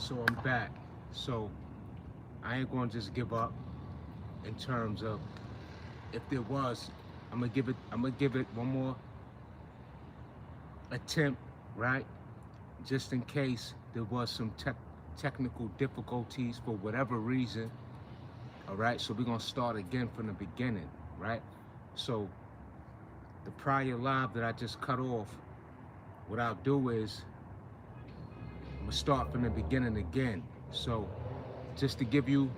So I'm back. So I ain't gonna just give up in terms of if there was, I'm gonna give it one more attempt, right? Just in case there was some technical difficulties for whatever reason. All right, so we're gonna start again from the beginning, right? So the prior live that I just cut off, what I'll do is I'm gonna start from the beginning again. So just to give you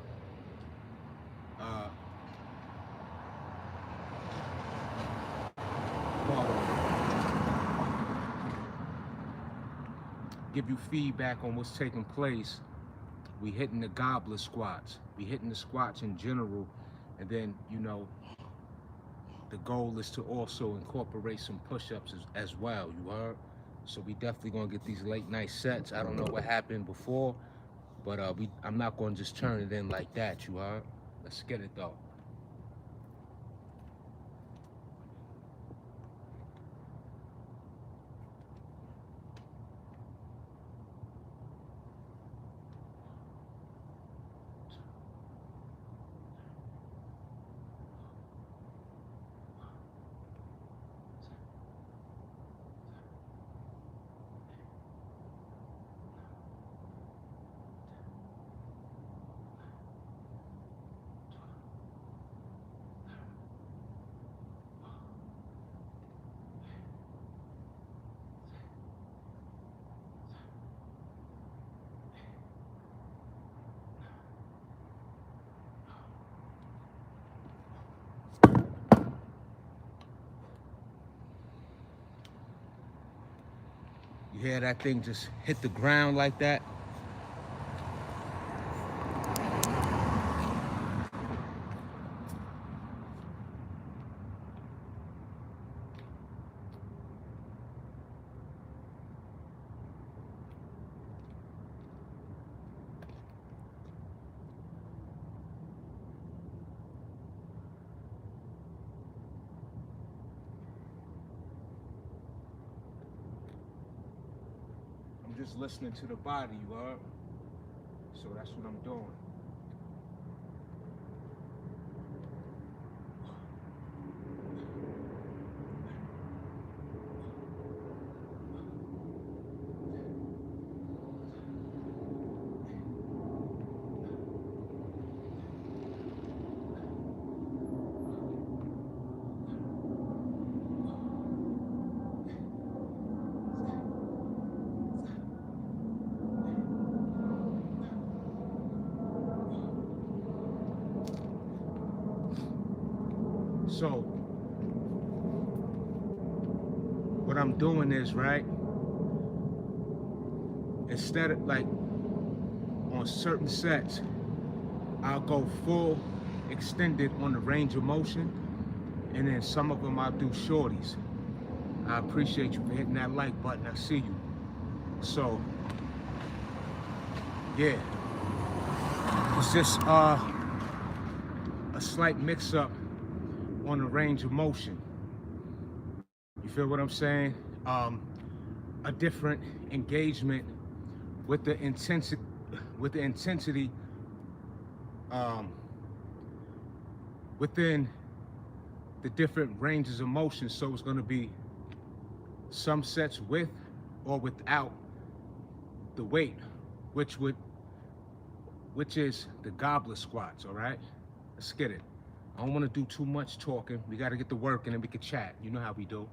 uh, give you feedback on what's taking place. We hitting the goblet squats. We hitting the squats in general, and then the goal is to also incorporate some push-ups as well. You heard? So we definitely gonna get these late night sets. I don't know what happened before, but I'm not gonna just turn it in like that. You heard? Let's get it though. You hear that thing just hit the ground like that? I'm just listening to the body. You heard? So that's what I'm doing. So what I'm doing is right. Instead of like on certain sets, I'll go full extended on the range of motion, and then some of them I'll do shorties. I appreciate you for hitting that like button. I see you. So yeah, it's just a slight mix-up on the range of motion. You feel what I'm saying? A different engagement with the intensity, with the intensity um, within the different ranges of motion. So it's going to be some sets with or without the weight, which would which is the goblet squats. All right, let's get it. I don't want to do too much talking. We got to get to work and then we can chat. You know how we do.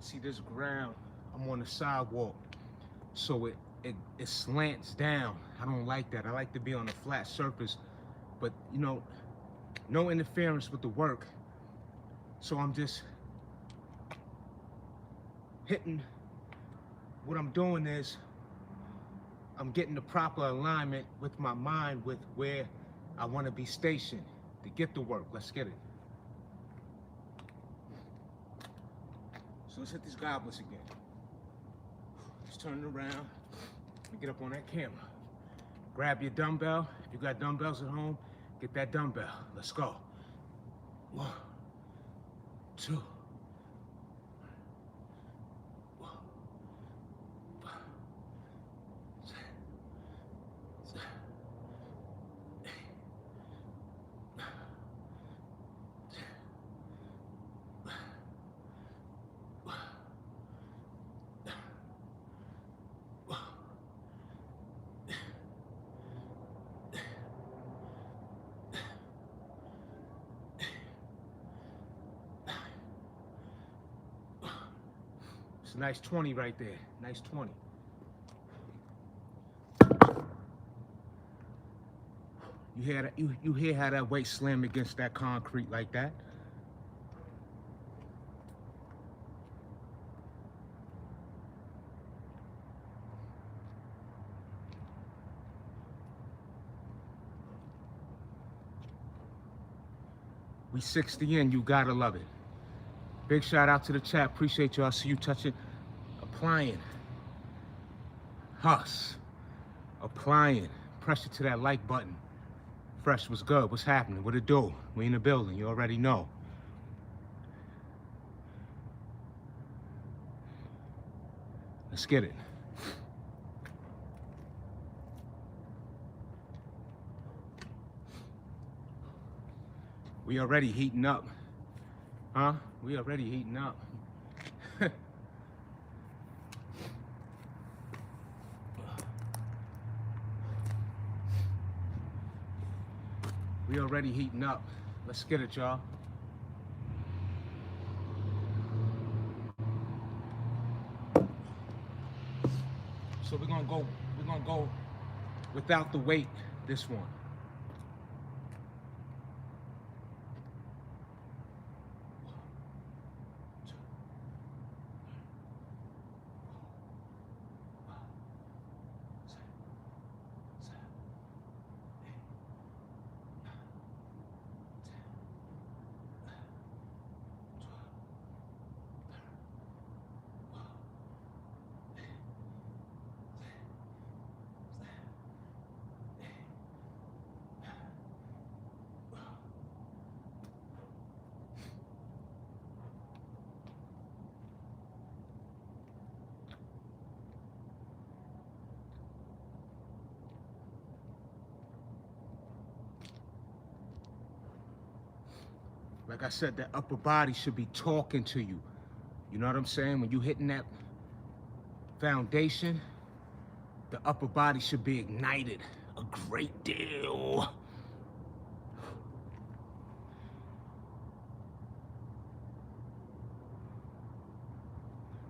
See this ground, I'm on the sidewalk, so it slants down. I don't like that. I like to be on a flat surface, but you know, no interference with the work. So I'm just hitting. What I'm doing is I'm getting the proper alignment with my mind with where I want to be stationed to get the work. Let's get it. So let's hit these goblets again. Let's turn it around and get up on that camera. Grab your dumbbell. If you got dumbbells at home, get that dumbbell. Let's go. 1, 2. It's a nice 20 right there. Nice 20. You hear that? You hear how that weight slam against that concrete like that? We 60 in, you gotta love it. Big shout out to the chat. Appreciate y'all. See you touching, applying. Huss. Applying. Pressure to that like button. Fresh, what's good? What's happening? What it do? We in the building. You already know. Let's get it. We already heating up. Huh? We already heating up. We already heating up. Let's get it, y'all. So we're gonna go without the weight this one. Like I said, that upper body should be talking to you. You know what I'm saying? When you hitting that foundation, the upper body should be ignited a great deal.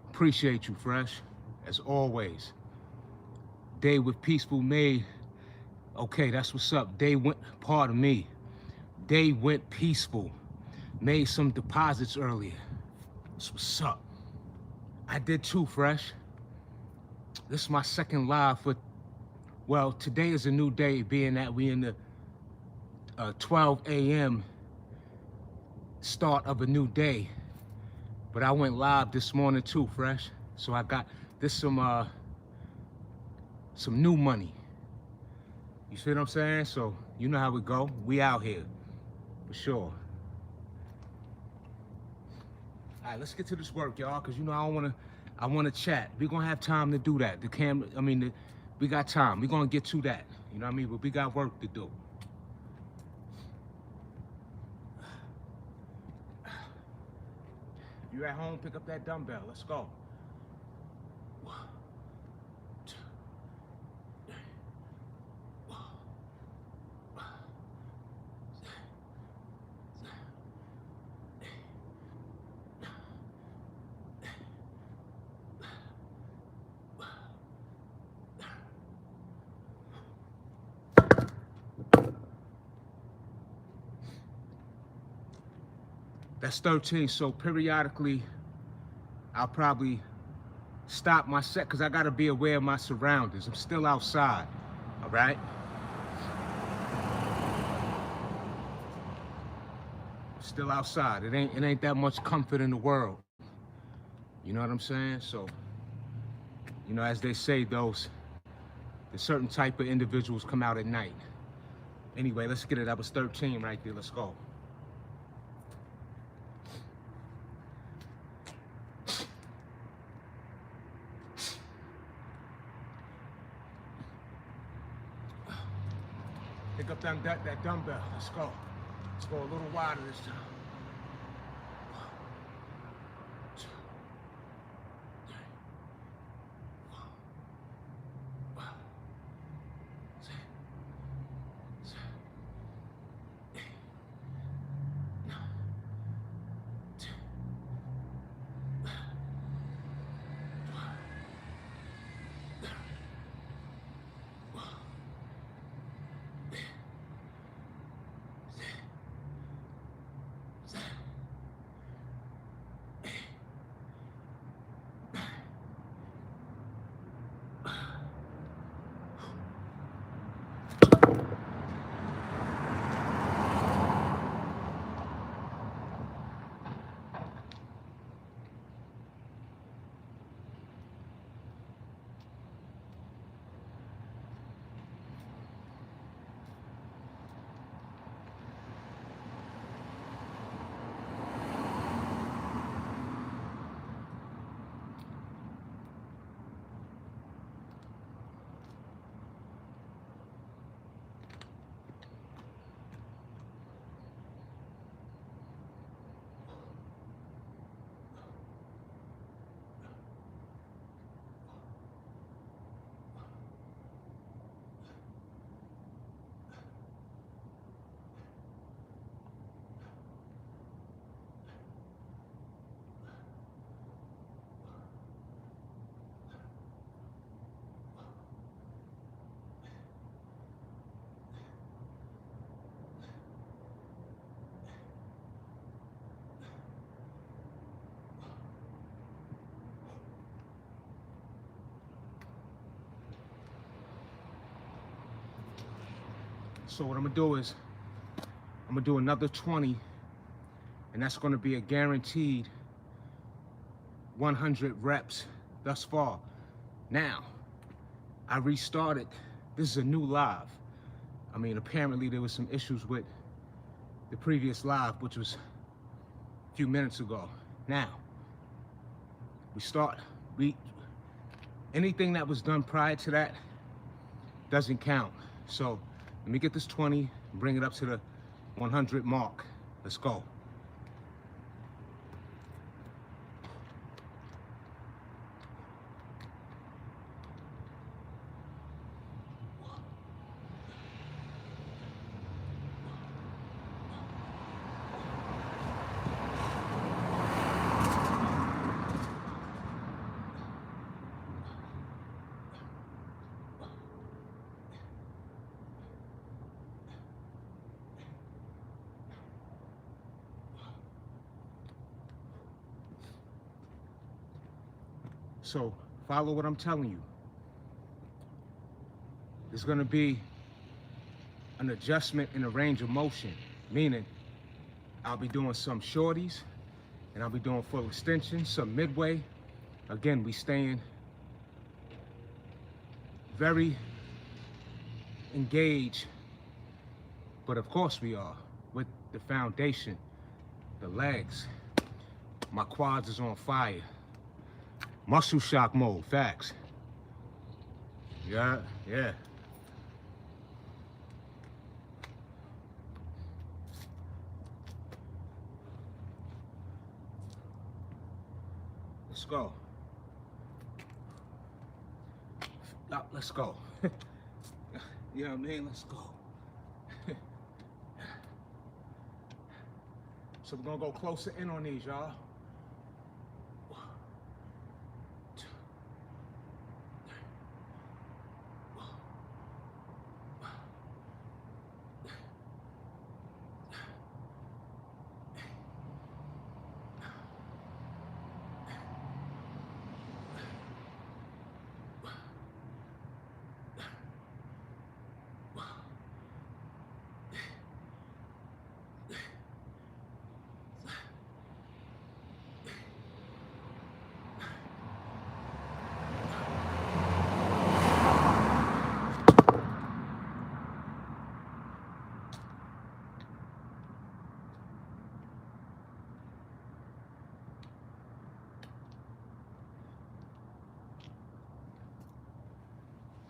Appreciate you, Fresh, as always. Day with Peaceful made. Okay, that's what's up. Day went, pardon me. Day went peaceful. Made some deposits earlier. That's what's up. I did too, Fresh. This is my second live for, well, today is a new day, being that we in the 12 a.m. start of a new day. But I went live this morning too, Fresh. So I got this some new money. You see what I'm saying? So you know how we go. We out here, for sure. All right, let's get to this work, y'all, because you know I wanna chat. We're gonna have time to do that. We got time. We're gonna get to that. You know what I mean? But we got work to do. If you're at home, pick up that dumbbell. Let's go. That's 13. So periodically, I'll probably stop my set because I got to be aware of my surroundings. I'm still outside, all right? Still outside. It ain't that much comfort in the world. You know what I'm saying? So, you know, as they say, the certain type of individuals come out at night. Anyway, let's get it. That was 13 right there. Let's go. Pick up that dumbbell. Let's go. Let's go a little wider this time. So what I'm gonna do is, I'm gonna do another 20, and that's gonna be a guaranteed 100 reps thus far. Now, I restarted. This is a new live. I mean, apparently there was some issues with the previous live, which was a few minutes ago. Now, anything that was done prior to that doesn't count. So let me get this 20 and bring it up to the 100 mark. Let's go. So follow what I'm telling you. There's gonna be an adjustment in the range of motion, meaning I'll be doing some shorties and I'll be doing full extensions, some midway. Again, we staying very engaged, but of course we are with the foundation, the legs. My quads is on fire. Muscle shock mode, facts. Yeah. Let's go. Let's go. You know what I mean? Let's go. So we're gonna go closer in on these, y'all.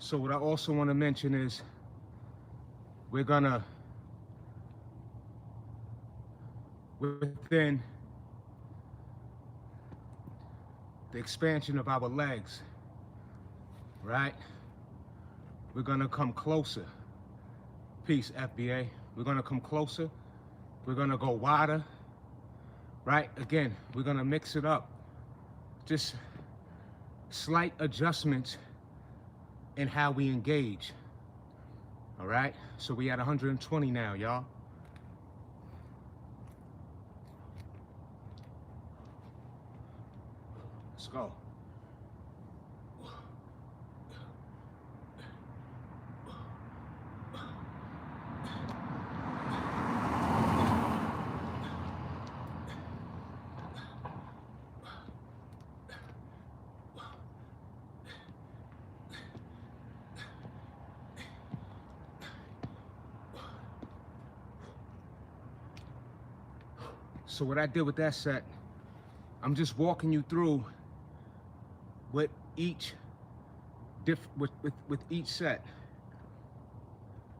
So what I also want to mention is we're gonna, within the expansion of our legs, right? We're gonna come closer. Peace, FBA. We're gonna come closer. We're gonna go wider, right? Again, we're gonna mix it up. Just slight adjustments in how we engage. All right? So we at 120 now, y'all. Let's go. So what I did with that set, I'm just walking you through with each with each set.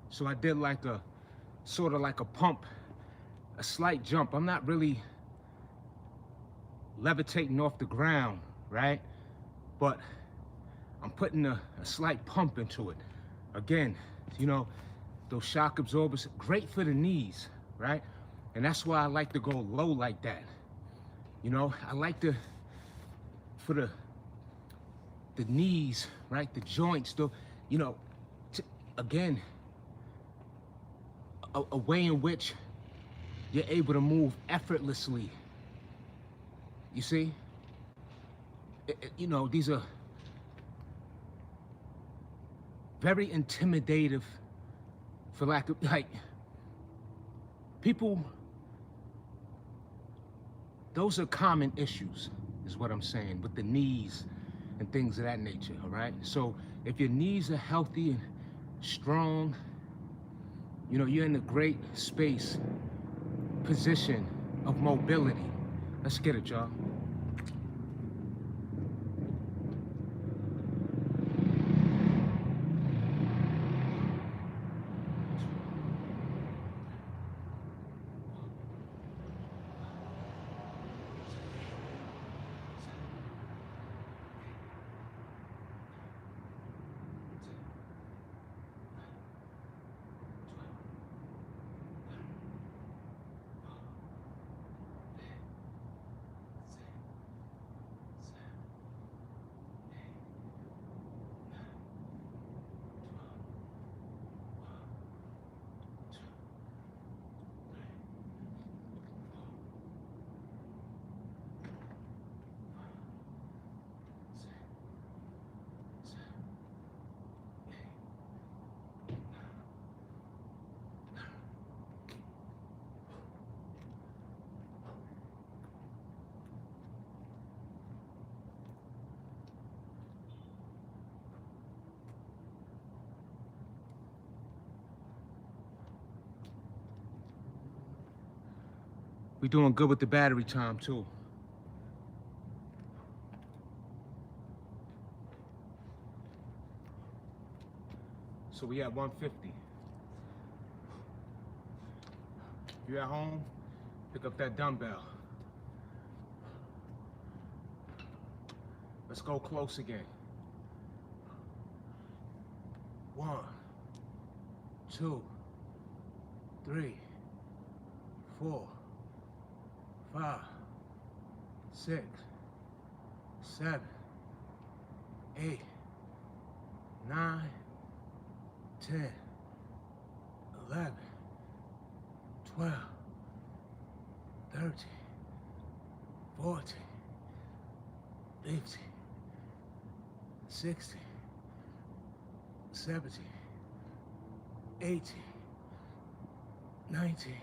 So I did like a sort of like a pump, a slight jump. I'm not really levitating off the ground, right? But I'm putting a slight pump into it. Again, you know, those shock absorbers, great for the knees, right? And that's why I like to go low like that. You know, I like to, for the knees, right? The joints, you know, again, a way in which you're able to move effortlessly. You see? You know, these are very intimidative, for lack of, like, people, those are common issues, is what I'm saying, with the knees and things of that nature, all right? So if your knees are healthy and strong, you know, you're in a great space, position of mobility. Let's get it, y'all. We're doing good with the battery time, too. So we at 150. If you're at home, pick up that dumbbell. Let's go close again. 1, 2, 3, 4, 5, 6, 7, 8, 9, 10, 11, 12, 13, 14, 15, 16, 17, 18, 19,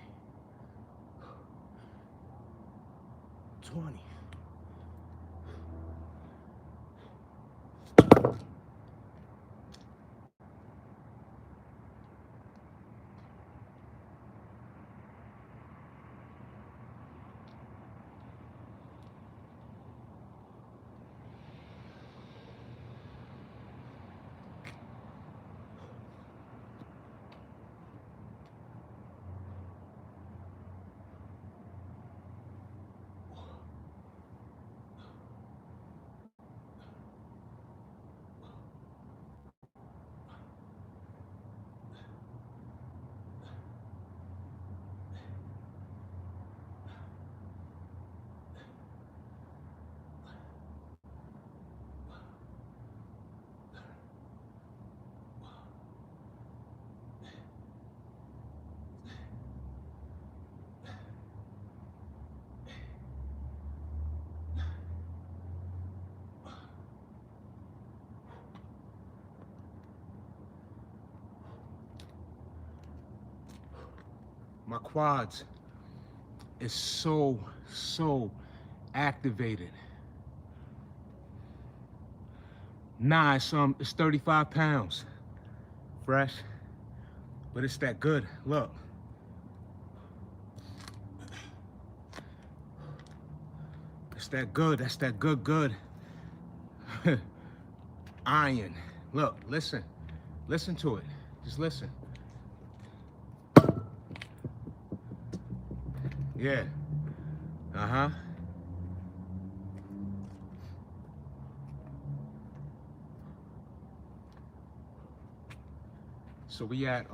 20. my quads is so activated. Nah, it's 35 pounds, fresh, but it's that good. Look, it's that good. That's that good iron. Look, listen to it. Just listen. Yeah. Uh-huh. So we at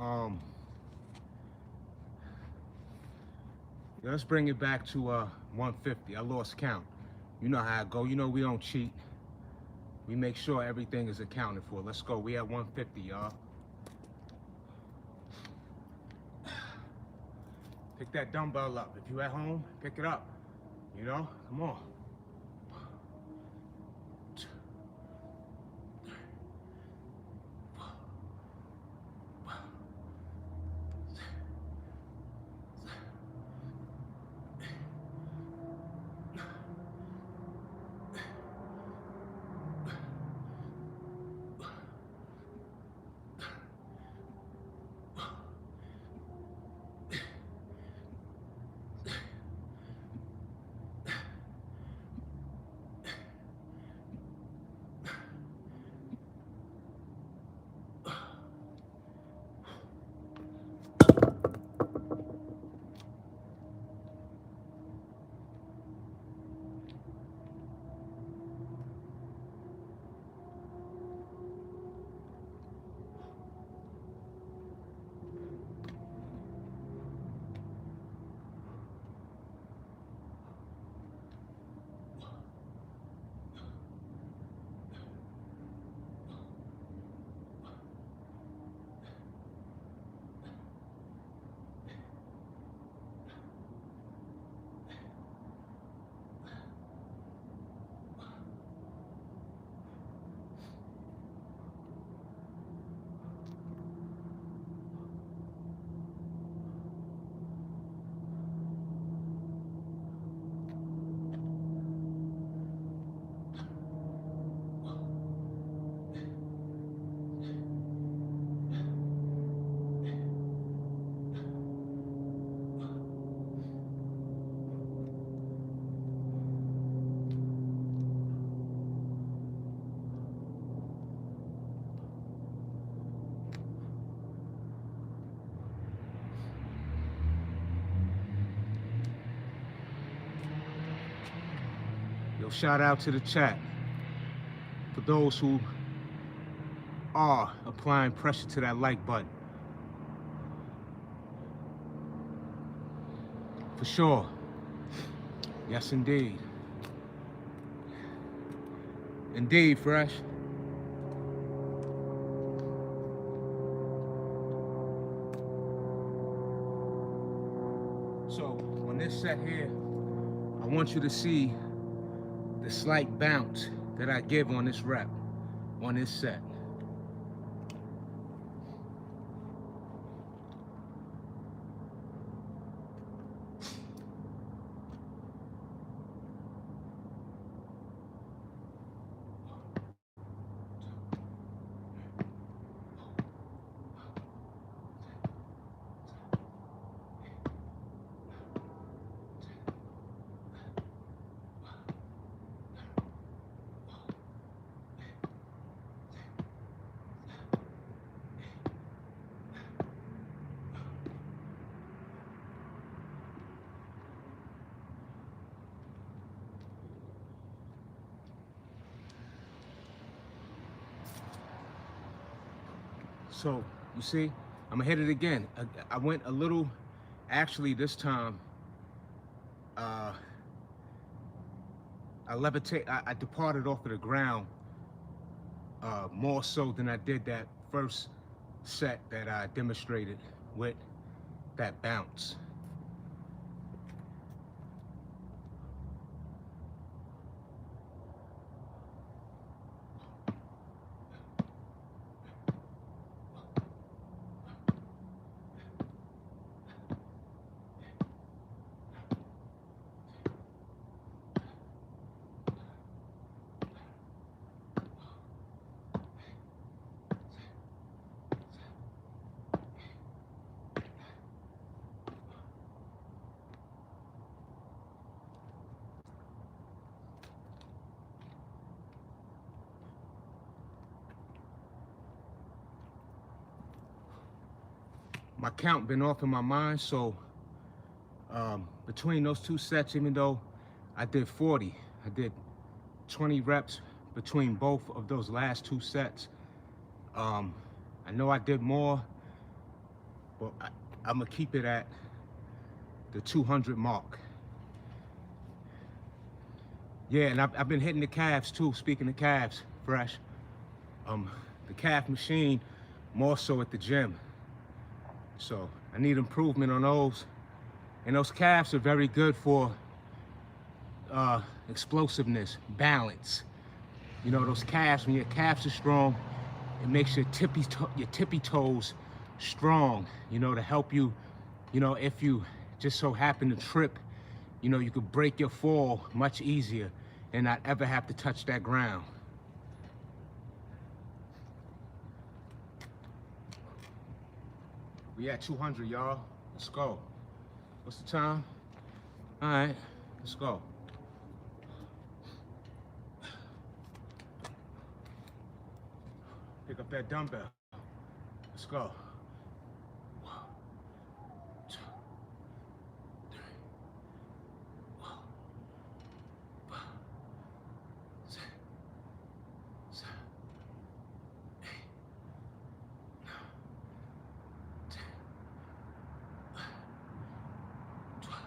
let's bring it back to 150. I lost count. You know how I go. You know we don't cheat. We make sure everything is accounted for. Let's go. We at 150, y'all. Pick that dumbbell up. If you at home, pick it up. You know? Come on. Yo, shout out to the chat for those who are applying pressure to that like button. For sure. Yes, indeed. Indeed, Fresh. So, on this set here, I want you to see the slight bounce that I give on this rep, on this set. So, you see, I'm gonna hit it again. I went a little, actually this time, I departed off of the ground more so than I did that first set that I demonstrated with that bounce. my count been off in my mind, so between those two sets, even though I did 40, I did 20 reps between both of those last two sets. I know I did more, but I'm gonna keep it at the 200 mark. Yeah, and I've been hitting the calves too. Speaking of calves, fresh. The calf machine, more so at the gym. So I need improvement on those. And those calves are very good for explosiveness, balance. You know, those calves, when your calves are strong, it makes your tippy toes strong, you know, to help you, you know, if you just so happen to trip, you know, you could break your fall much easier and not ever have to touch that ground. We at 200, y'all. Let's go. What's the time? All right, let's go. Pick up that dumbbell. Let's go. 1, 2, 3, 4, 5, 6, 7, 8, 9, 10, 12.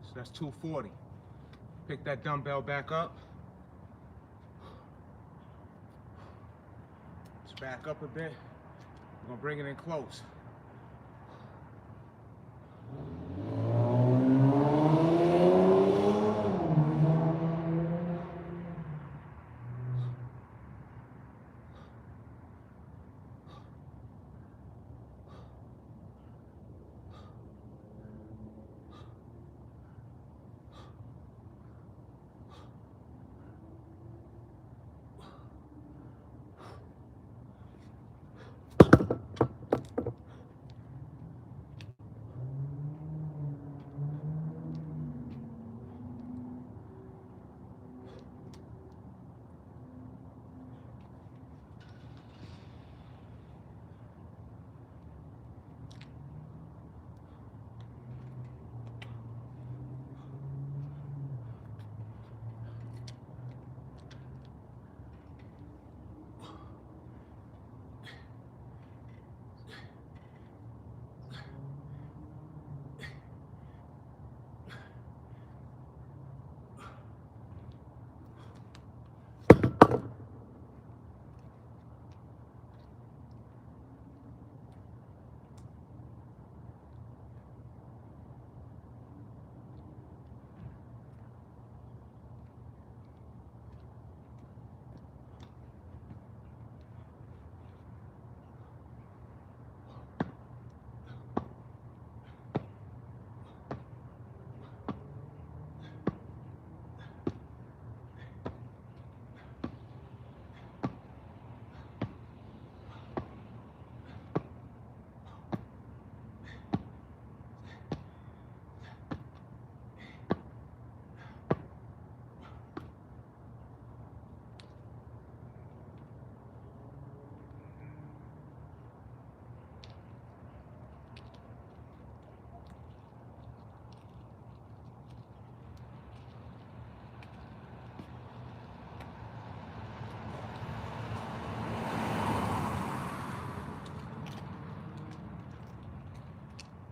So that's 240. Pick that dumbbell back up. Let's back up a bit. We're gonna bring it in close.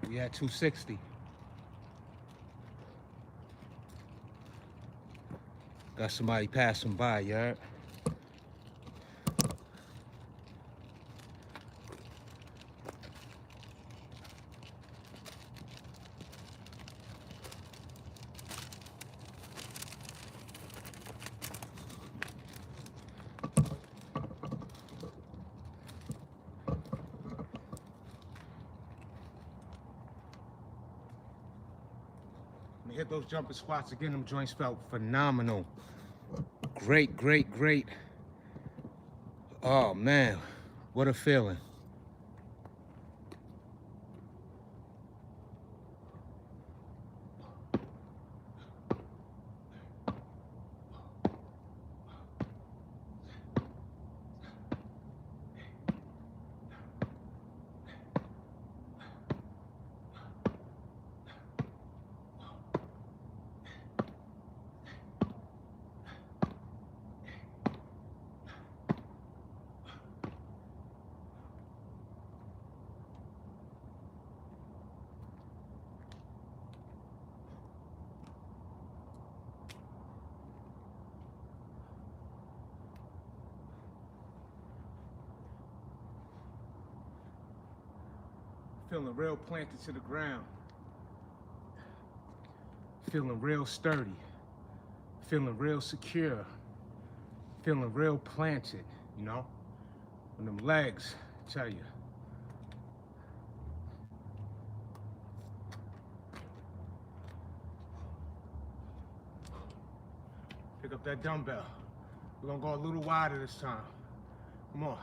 We at 260. Got somebody passing by, you heard? Let me hit those jumping squats again. Them joints felt phenomenal. Great, great, great. Oh man, what a feeling. Feeling real planted to the ground. Feeling real sturdy. Feeling real secure. Feeling real planted, you know? And them legs, I tell you. Pick up that dumbbell. We're gonna go a little wider this time. Come on.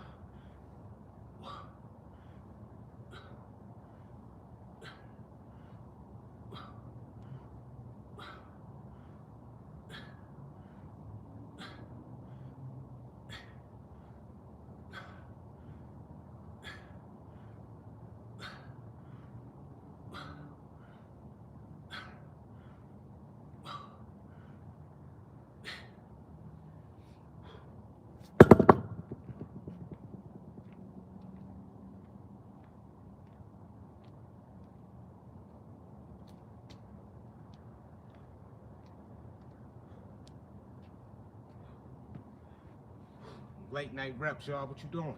Late night reps, y'all. What you doing?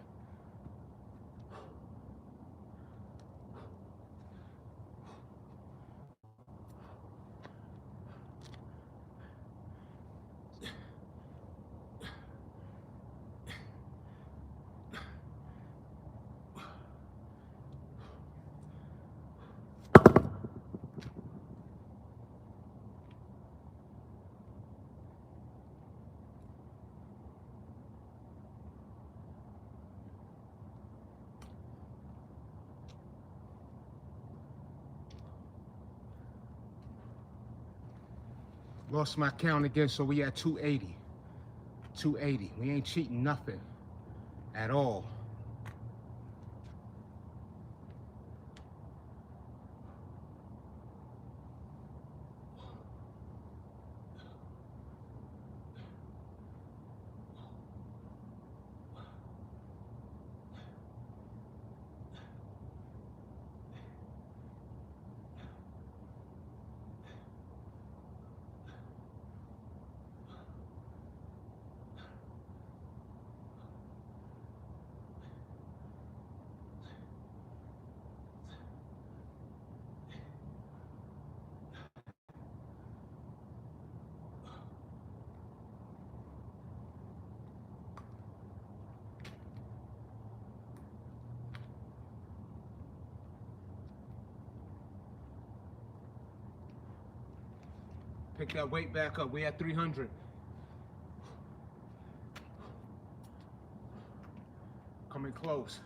Lost my count again, so we at 280. 280. We ain't cheating nothing at all. Pick that weight back up. We at 300. Coming close.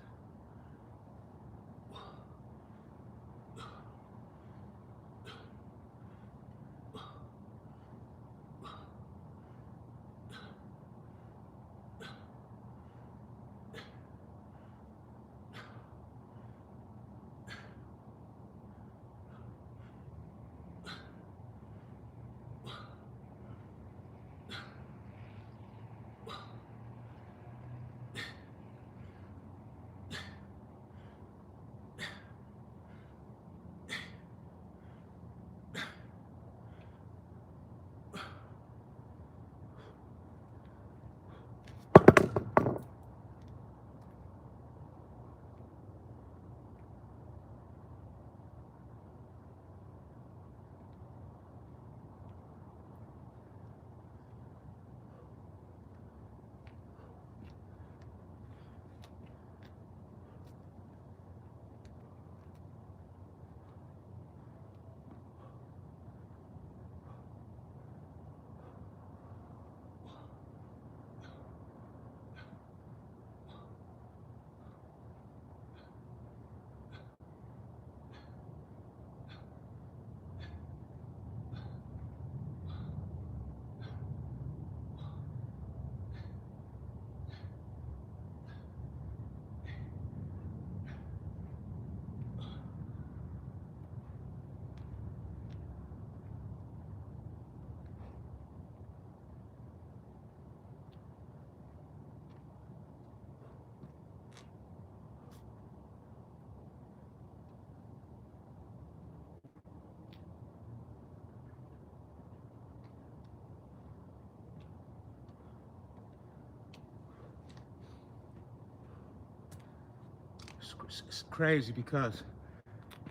It's crazy because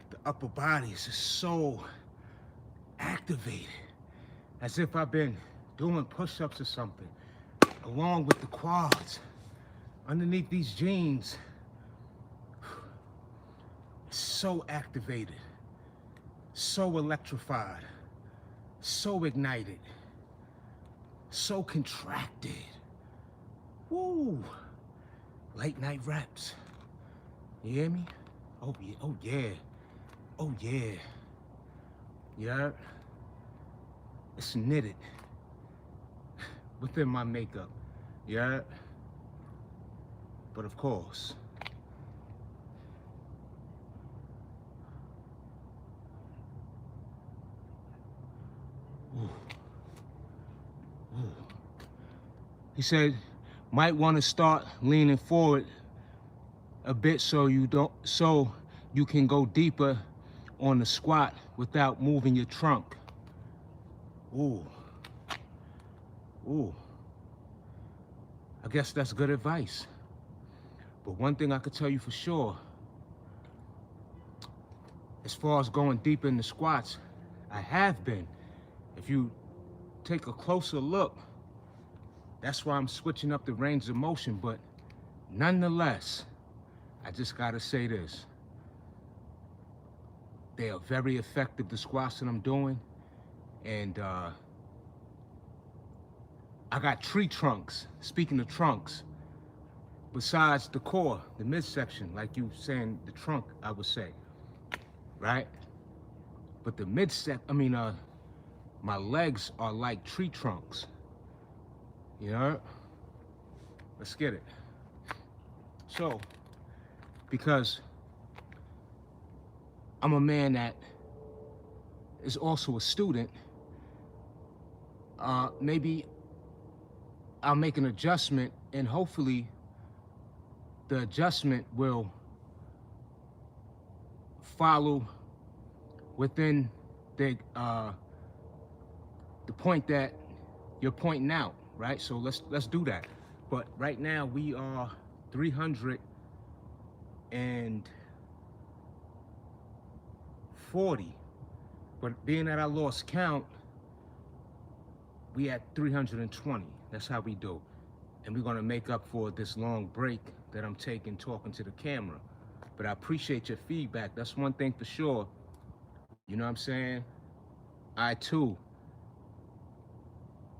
the upper body is just so activated, as if I've been doing push-ups or something, along with the quads. Underneath these jeans, it's so activated, so electrified, so ignited, so contracted. Woo! Late night reps. You hear me? Oh yeah, oh yeah, oh yeah. Yeah. It's knitted within my makeup. Yeah. But of course, ooh, ooh. He said, might want to start leaning forward a bit so you can go deeper on the squat without moving your trunk. Ooh. Ooh. I guess that's good advice. But one thing I could tell you for sure, as far as going deeper in the squats, I have been. If you take a closer look, that's why I'm switching up the range of motion. But nonetheless, I just gotta say this. They are very effective, the squats that I'm doing. And I got tree trunks. Speaking of trunks, besides the core, the midsection, like you saying the trunk, I would say, right? But the my legs are like tree trunks. You know? Let's get it. So, because I'm a man that is also a student, maybe I'll make an adjustment, and hopefully the adjustment will follow within the point that you're pointing out, right? So let's do that. But right now we are 340. But being that I lost count, we at 320. That's how we do. And we're gonna make up for this long break that I'm taking talking to the camera. But I appreciate your feedback. That's one thing for sure. You know what I'm saying? I too,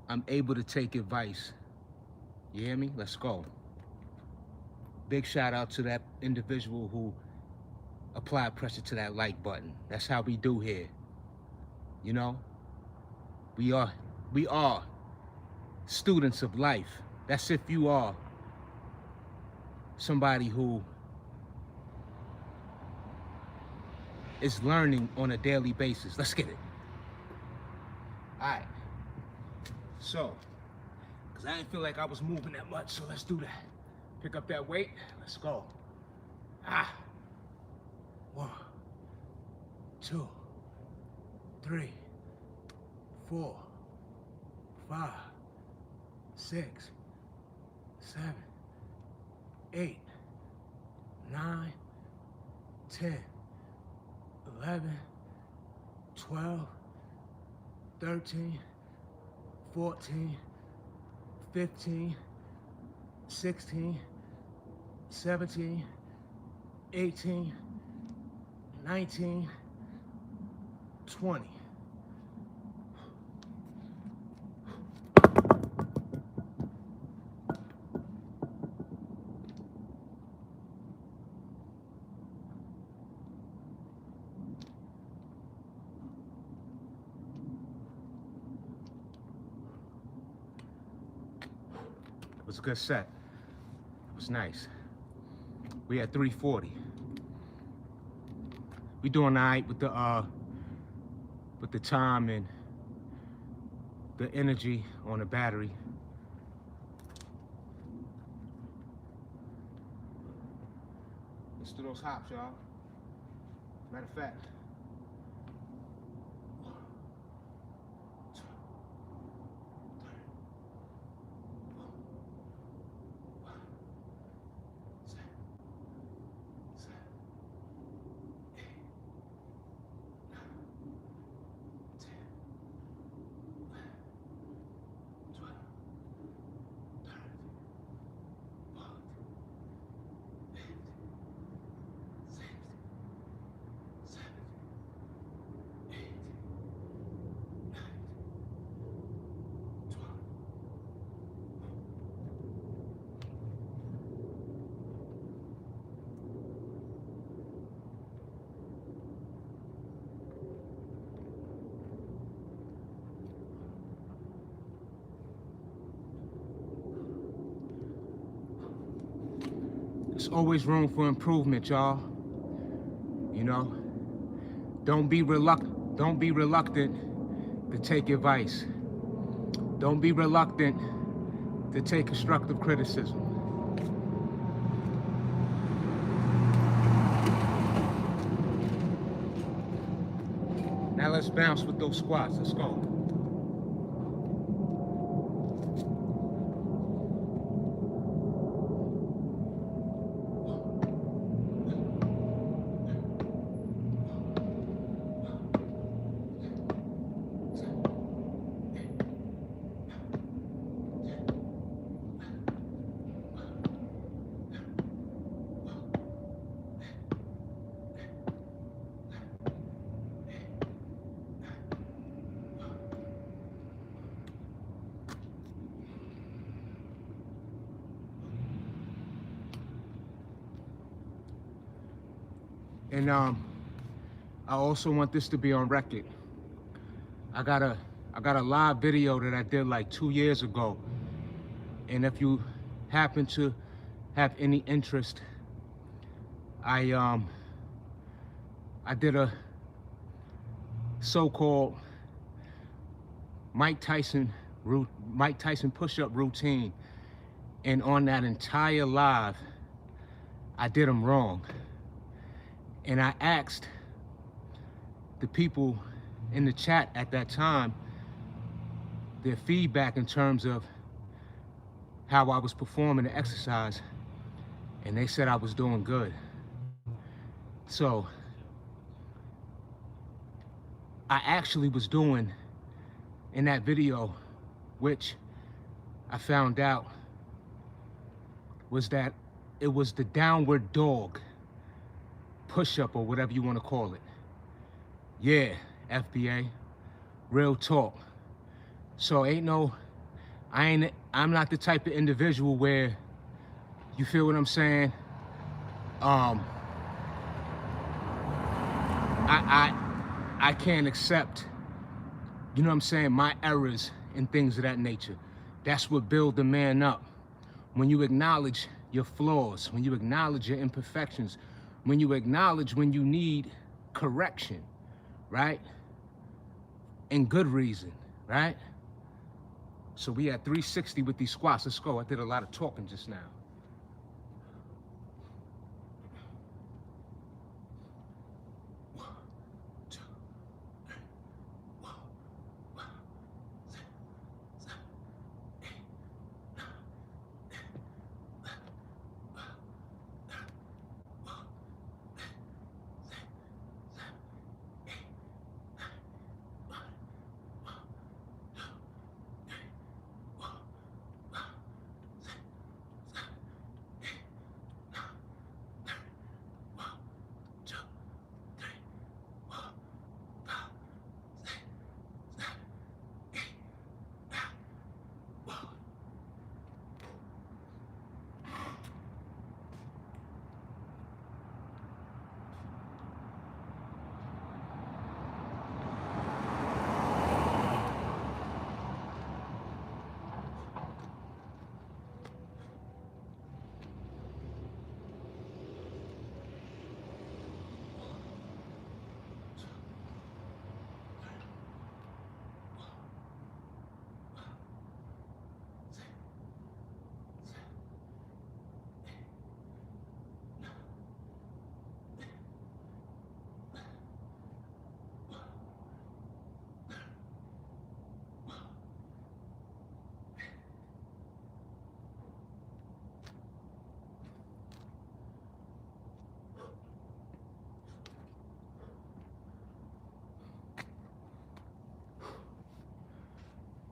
I'm able to take advice. You hear me? Let's go. Big shout out to that individual who applied pressure to that like button. That's how we do here. You know? We are students of life. That's if you are somebody who is learning on a daily basis. Let's get it. All right. So, because I didn't feel like I was moving that much, so let's do that. Pick up that weight. Let's go. 1, 2, 3, 4, 5, 6, 7, 8, 9, 10, 11, 12, 13, 14, 15, 16, 17, 18, 19, 20. It was a good set. It was nice. We had 340. We doing all right with the time and the energy on the battery. Let's do those hops, y'all. Matter of fact, There's always room for improvement, y'all. You know, don't be reluctant to take advice. Don't be reluctant to take constructive criticism. Now let's bounce with those squats. Let's go. And I also want this to be on record. I got a live video that I did like 2 years ago. And if you happen to have any interest, I did a so-called Mike Tyson push-up routine. And on that entire live, I did them wrong. And I asked the people in the chat at that time their feedback in terms of how I was performing the exercise, and they said I was doing good. So I actually was doing in that video, which I found out was that it was the downward dog push-up, or whatever you want to call it. Yeah, FBA, real talk. So I'm not the type of individual where, you feel what I'm saying? I can't accept, you know what I'm saying, my errors and things of that nature. That's what builds the man up. When you acknowledge your flaws, when you acknowledge your imperfections, when you acknowledge when you need correction, right? And good reason, right? So we at 360 with these squats. Let's go. I did a lot of talking just now.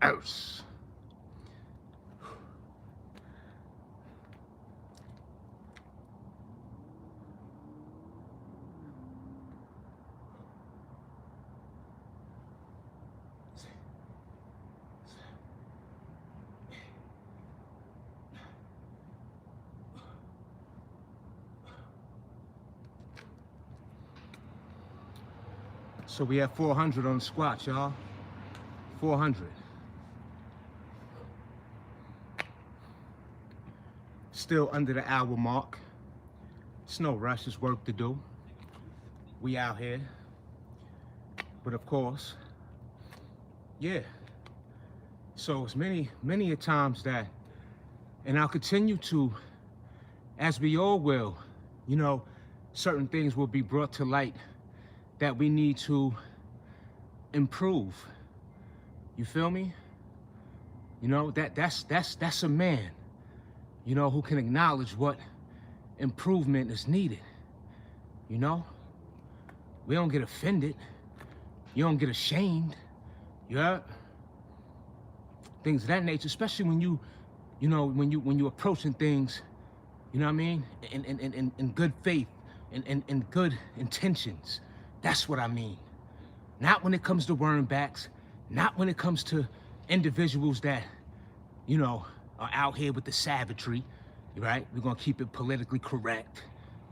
Ouch. So we have 400 on the squat, y'all. 400. Still under the hour mark. It's no rush, it's work to do. We out here. But of course, yeah. So it's many a times that, and I'll continue to, as we all will, you know, certain things will be brought to light that we need to improve. You feel me? You know, that's a man, you know, who can acknowledge what improvement is needed. You know? We don't get offended. You don't get ashamed. Yeah. Things of that nature, especially when you know, when you approaching things, you know what I mean, in good faith, in good intentions. That's what I mean. Not when it comes to worm backs, not when it comes to individuals that, you know, are out here with the savagery, right? We're gonna keep it politically correct,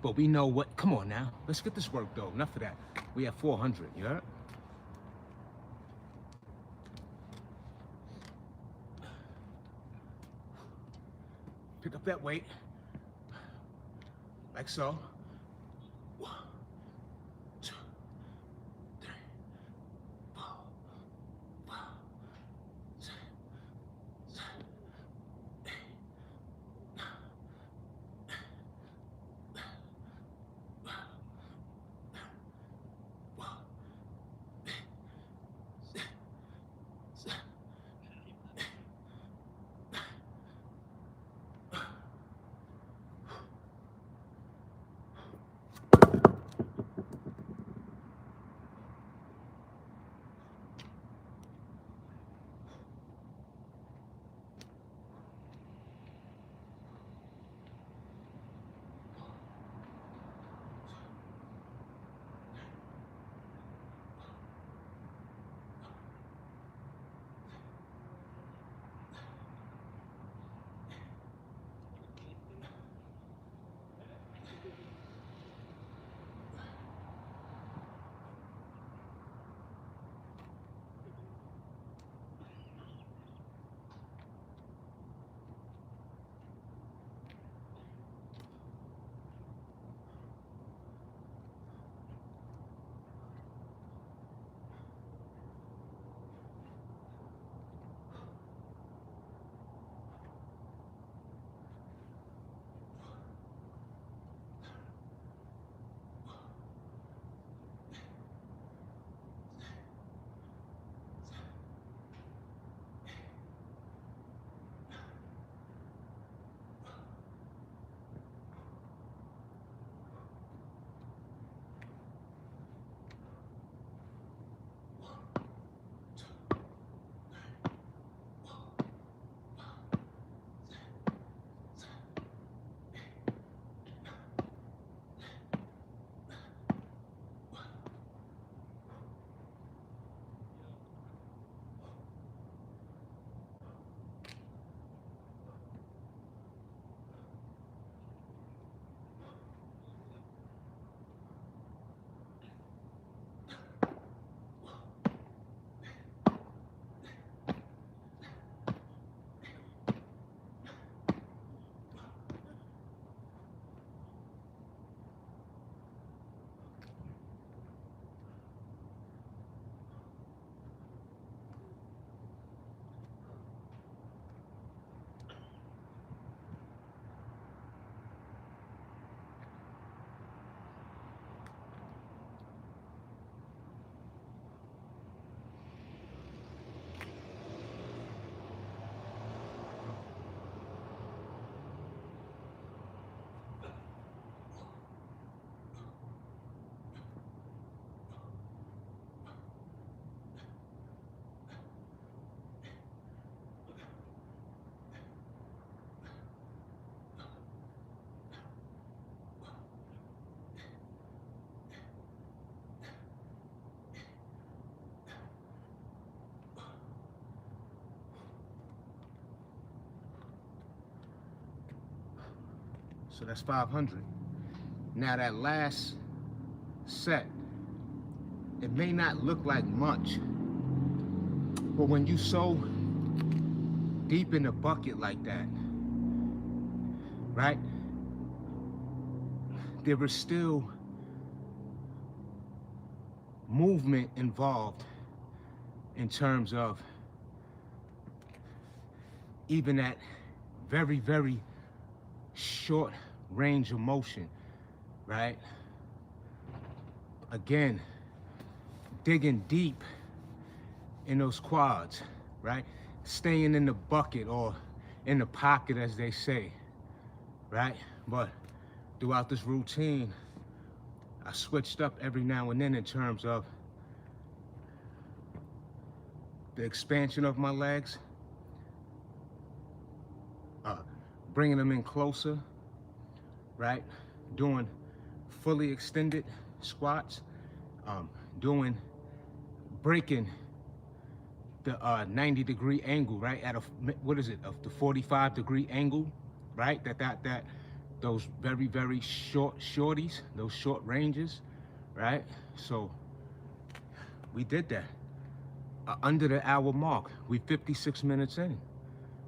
but we know what, come on now, let's get this work though, enough of that. We have 400, you heard? Pick up that weight, like so. 1, 2, 3, 4, 5, 6, 7, 8, 9, So that's 500. Now that last set, it may not look like much, but when you so deep in the bucket like that, right? there is still movement involved in terms of even that very, very short range of motion, right? Again, digging deep in those quads, right? Staying in the bucket or in the pocket, as they say, right? But throughout this routine, I switched up every now and then in terms of the expansion of my legs, bringing them in closer, right? Doing fully extended squats, breaking the 90-degree angle, right? At a, what is it, of the 45-degree angle, right? Those very, very shorties, those short ranges, right? So we did that. Under the hour mark, we 56 minutes in,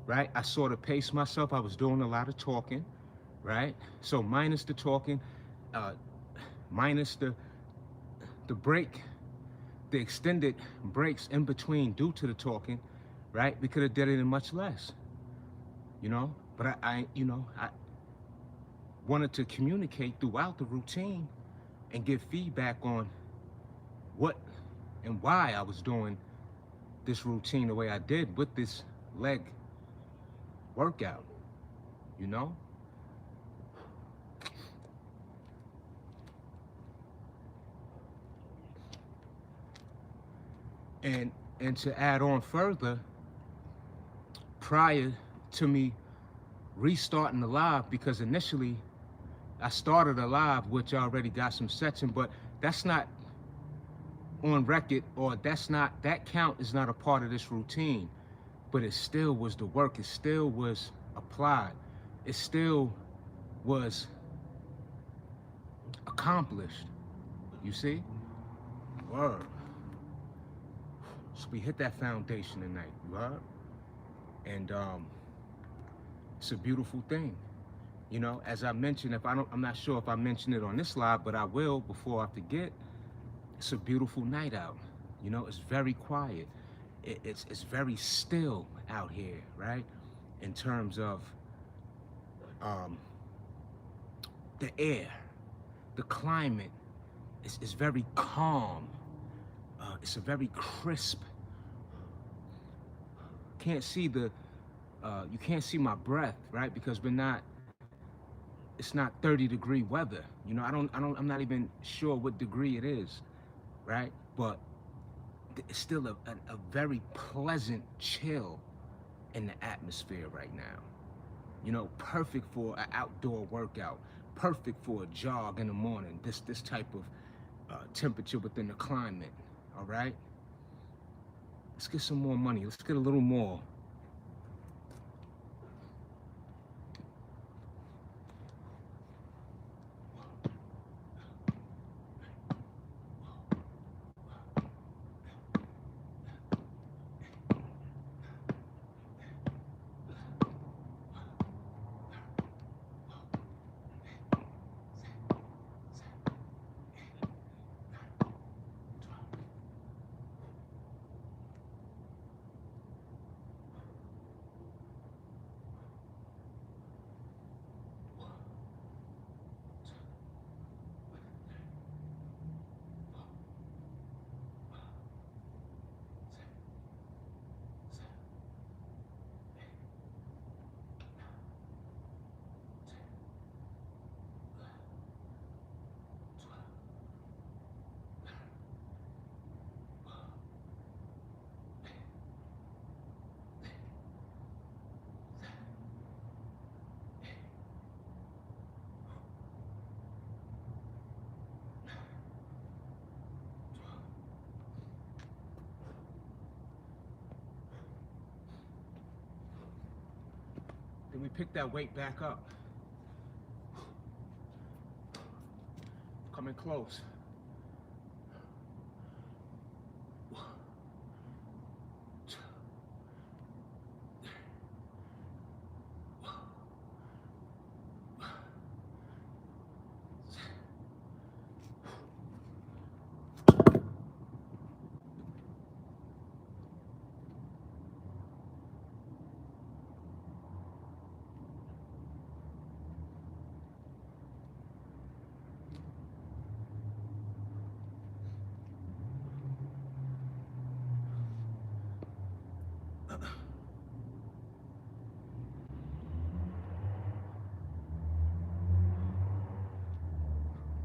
right? I sort of paced myself. I was doing a lot of talking, right? So minus the talking, minus the break, the extended breaks in between due to the talking, right? We could have did it in much less, you know? But I wanted to communicate throughout the routine and give feedback on what and why I was doing this routine the way I did with this leg workout, you know? And to add on further, prior to me restarting the live, because initially I started a live which I already got some sets in, but that's not on record, or that count is not a part of this routine. But it still was the work, it still was applied, it still was accomplished, you see? Word. So we hit that foundation tonight, you heard? And it's a beautiful thing. You know, as I mentioned, I'm not sure if I mentioned it on this live, but I will before I forget. It's a beautiful night out. You know, it's very quiet. It's very still out here, right? In terms of the air, the climate is very calm. It's a very crisp. Can't see the, you can't see my breath, right? Because it's not 30-degree weather. You know, I'm not even sure what degree it is, right? But it's still a very pleasant chill in the atmosphere right now. You know, perfect for an outdoor workout, perfect for a jog in the morning, this type of temperature within the climate, all right? Let's get some more money. Let's get a little more. Then we pick that weight back up. Coming close.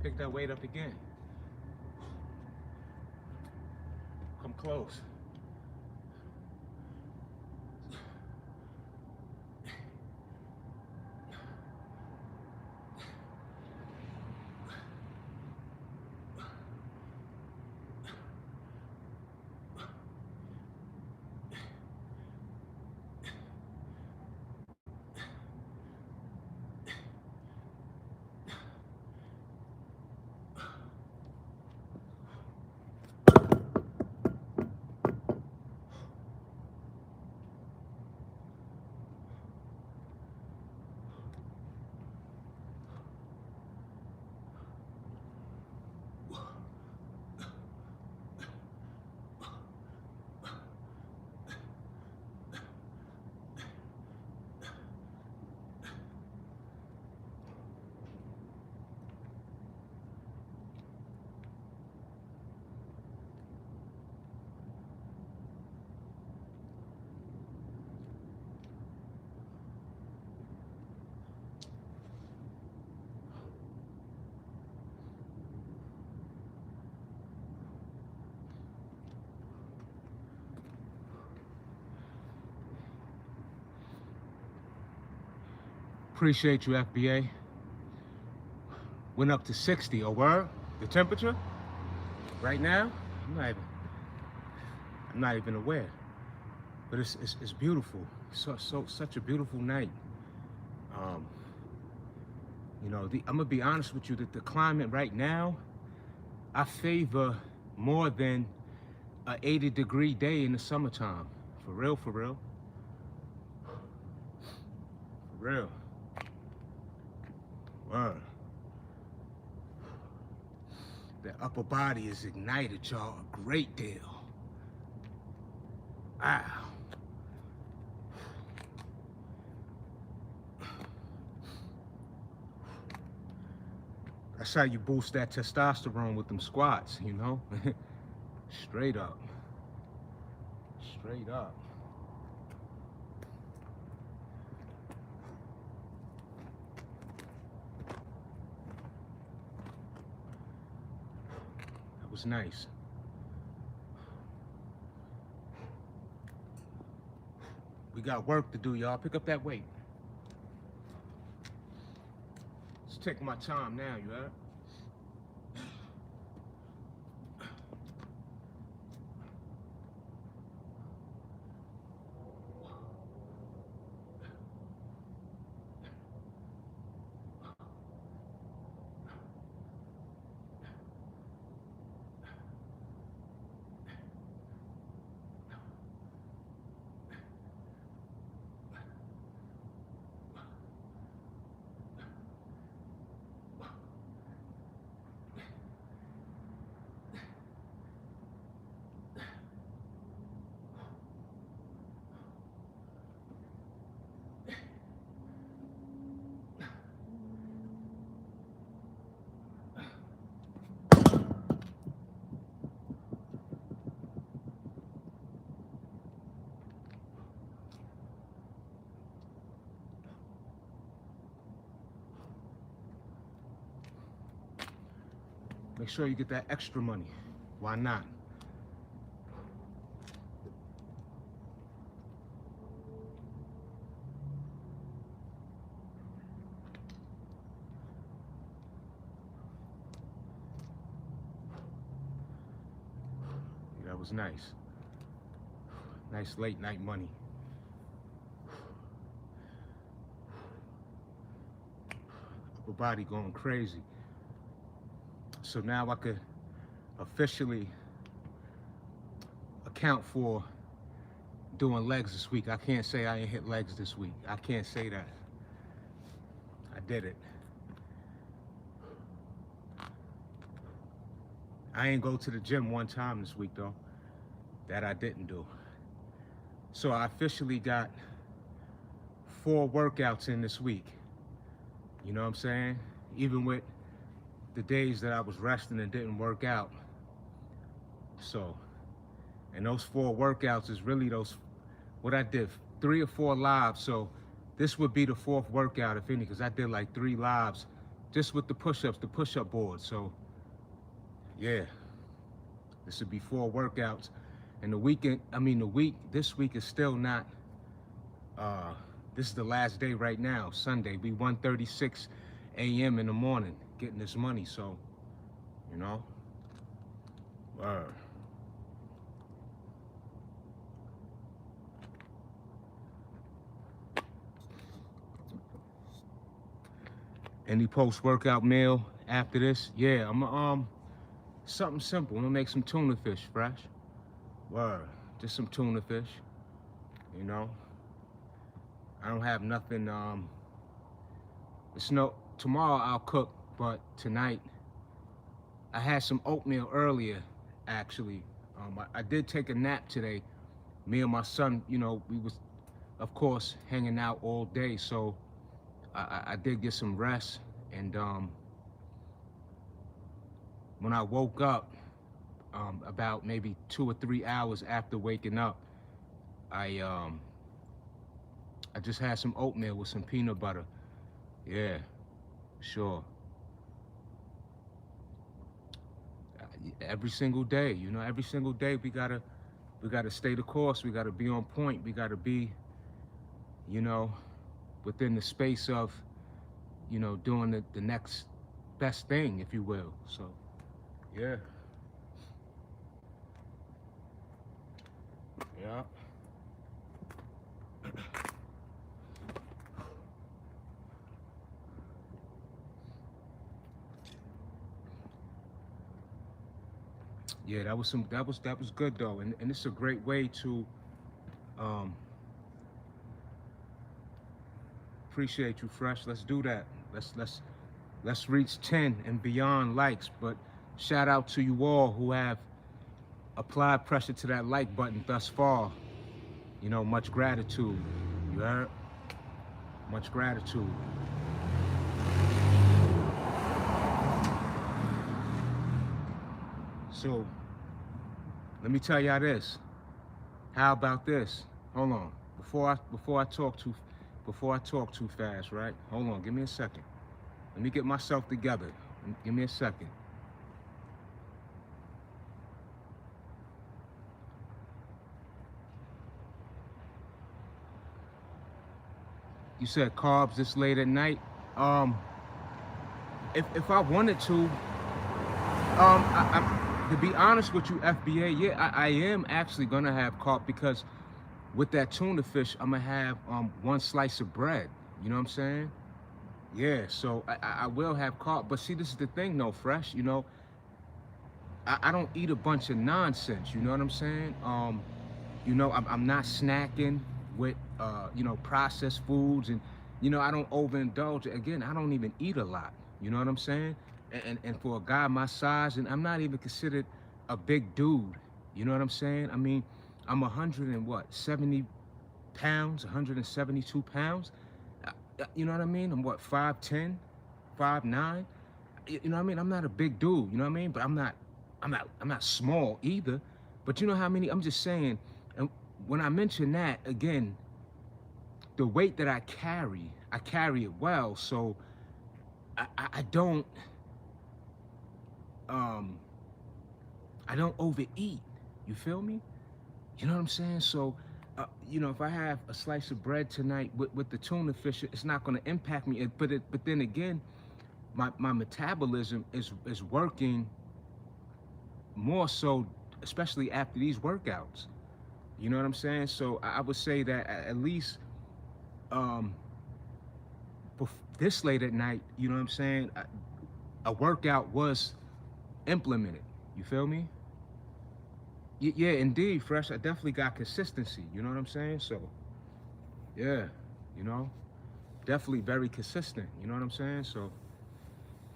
Pick that weight up again. Come close. Appreciate you, FBA. Went up to 60. Oh, word? The temperature? Right now? I'm not even aware. But it's beautiful. Such a beautiful night. You know, I'm gonna be honest with you that the climate right now, I favor more than a 80-degree day in the summertime. For real, for real. For real. Word. The upper body is ignited, y'all, a great deal. Wow. That's how you boost that testosterone with them squats, you know? Straight up. Straight up. That was nice. We got work to do, y'all. Pick up that weight. Let's take my time now, you heard? Make sure you get that extra money. Why not? Yeah, that was nice. Nice late night money. Upper body going crazy. So now I could officially account for doing legs this week. I can't say I ain't hit legs this week. I can't say that. I did it. I ain't go to the gym one time this week though. That I didn't do. So I officially got 4 workouts in this week. You know what I'm saying? Even with the days that I was resting and didn't work out. So, and those 4 workouts is really those, what I did, 3 or 4 lives. So this would be the 4th workout, if any, because I did like 3 lives just with the push-ups, the push-up board. So yeah, this would be 4 workouts. And the weekend, this week is still not, this is the last day right now, Sunday. We 1:36 a.m. in the morning getting this money. So, you know, word. Any post-workout meal after this? Yeah, I'm something simple. I'm gonna make some tuna fish fresh. Word. Just some tuna fish. You know. I don't have nothing, tomorrow I'll cook, but tonight I had some oatmeal earlier, actually. I did take a nap today. Me and my son, you know, we was, of course, hanging out all day, so I did get some rest, and when I woke up, about maybe 2 or 3 hours after waking up, I just had some oatmeal with some peanut butter. Yeah, sure. Every single day, you know, every single day we gotta stay the course. We gotta be on point. We gotta be, you know, within the space of, you know, doing the next best thing, if you will. So, yeah. Yeah. Yeah, that was good though, and it's a great way to um, appreciate you, Fresh. Let's do that. Let's reach 10 and beyond likes. But shout out to you all who have applied pressure to that like button thus far. You know, much gratitude. You heard? Much gratitude. So, let me tell y'all this. How about this? Hold on. Before I talk too fast, right? Hold on. Give me a second. Let me get myself together. Give me a second. You said carbs this late at night. Um, if I wanted to, to be honest with you, FBA, yeah, I am actually gonna have carb because with that tuna fish, I'm gonna have 1 slice of bread. You know what I'm saying? Yeah, so I will have carb. But see, this is the thing, though, Fresh. You know, I don't eat a bunch of nonsense. You know what I'm saying? You know, I'm not snacking with you know, processed foods, and you know, I don't overindulge. Again, I don't even eat a lot. You know what I'm saying? And for a guy my size, and I'm not even considered a big dude. You know what I'm saying? I mean, I'm 70 pounds, 172 pounds. You know what I mean? I'm what, 5'10", 5'9". You know what I mean? I'm not a big dude. You know what I mean? But I'm not small either. But you know how many? I'm just saying. And when I mention that again, the weight that I carry it well. So I don't I don't overeat. You feel me? You know what I'm saying? So, you know, if I have a slice of bread tonight with the tuna fish, it's not going to impact me. But then again, my metabolism is working more so, especially after these workouts. You know what I'm saying? So I would say that at least this late at night, you know what I'm saying, a workout was implemented. You feel me? Yeah, indeed, Fresh. I definitely got consistency. You know what I'm saying? So, yeah, you know, definitely very consistent. You know what I'm saying? So,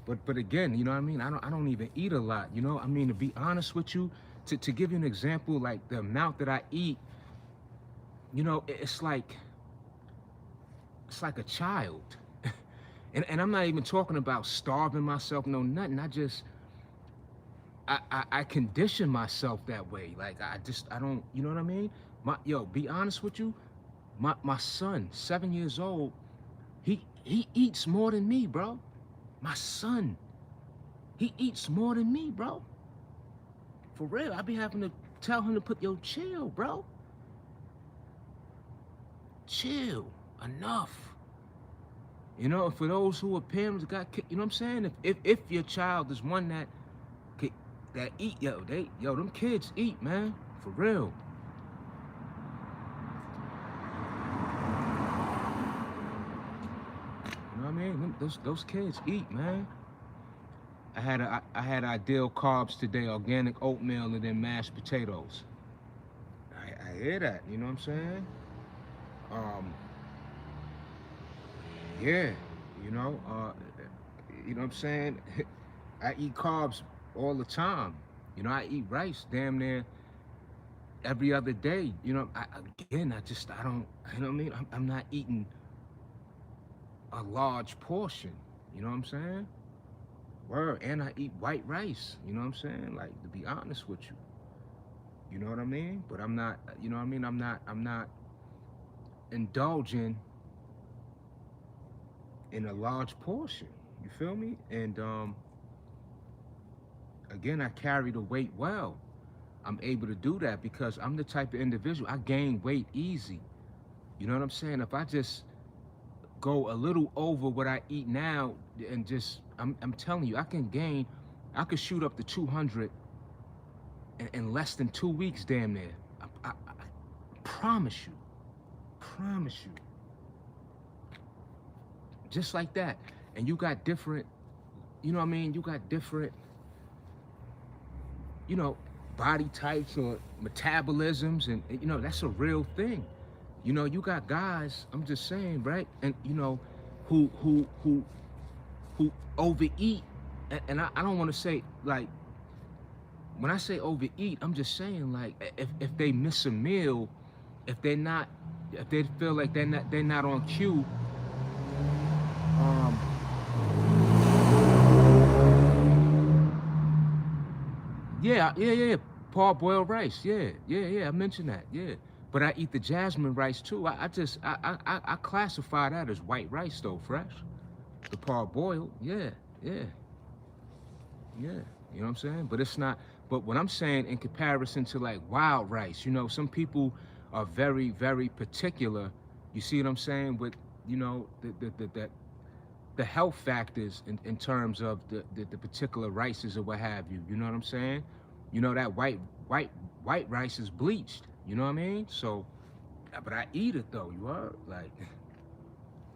but again, you know what I mean? I don't even eat a lot. You know, I mean, to be honest with you, to give you an example, like the amount that I eat, you know, it's like a child. And I'm not even talking about starving myself, no nothing. I condition myself that way. Like I don't, you know what I mean? Be honest with you, my son, 7 years old, he eats more than me, bro. My son, he eats more than me, bro. For real, I be having to tell him to put, yo, chill, bro. Chill, enough. You know, for those who are parents got, you know what I'm saying? If your child is one that eat, them kids eat, man, for real. You know what I mean? Those kids eat, man. I had ideal carbs today, organic oatmeal and then mashed potatoes. I hear that, you know what I'm saying? Um, yeah, you know, you know what I'm saying? I eat carbs all the time. You know, I eat rice damn near every other day. You know, I don't, you know what I mean? I'm not eating a large portion. You know what I'm saying? Word, and I eat white rice. You know what I'm saying? Like, to be honest with you. You know what I mean? But I'm not, you know what I mean? I'm not indulging in a large portion. You feel me? And again, I carry the weight well. I'm able to do that because I'm the type of individual, I gain weight easy. You know what I'm saying? If I just go a little over what I eat now and just, I'm telling you, I could shoot up to 200 in less than 2 weeks, damn near. I promise you, promise you. Just like that. And you got different, you know what I mean? You got different, you know, body types or metabolisms, and you know, that's a real thing. You know, you got guys, I'm just saying, right? And you know, who overeat, and I don't want to say, like, when I say overeat, I'm just saying, like, if they miss a meal, if they're not, if they feel like they're not on cue, um, yeah. Parboiled rice, yeah. I mentioned that, yeah. But I eat the jasmine rice too. I classify that as white rice though, fresh. The parboiled, yeah, yeah. You know what I'm saying? But it's not. But what I'm saying in comparison to like wild rice, you know, some people are very, very particular. You see what I'm saying with, you know, the health factors in terms of the particular rices or what have you. You know what I'm saying? You know that white white rice is bleached. You know what I mean? So, but I eat it though. You are like,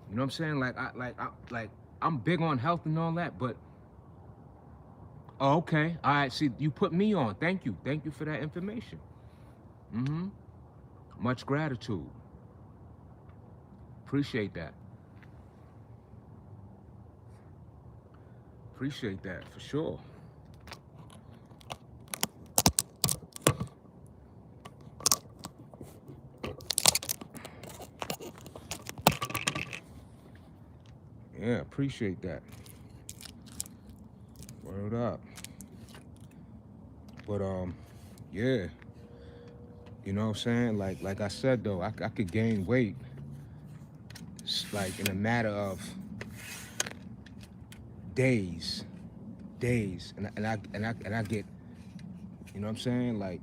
you know what I'm saying? Like I'm big on health and all that, but oh, okay, all right. See, you put me on. Thank you for that information. Mm-hmm. Much gratitude. Appreciate that. Appreciate that for sure. Yeah, appreciate that. Word up. But yeah, you know what I'm saying? Like I said though, I could gain weight like in a matter of days, and I get, you know what I'm saying? Like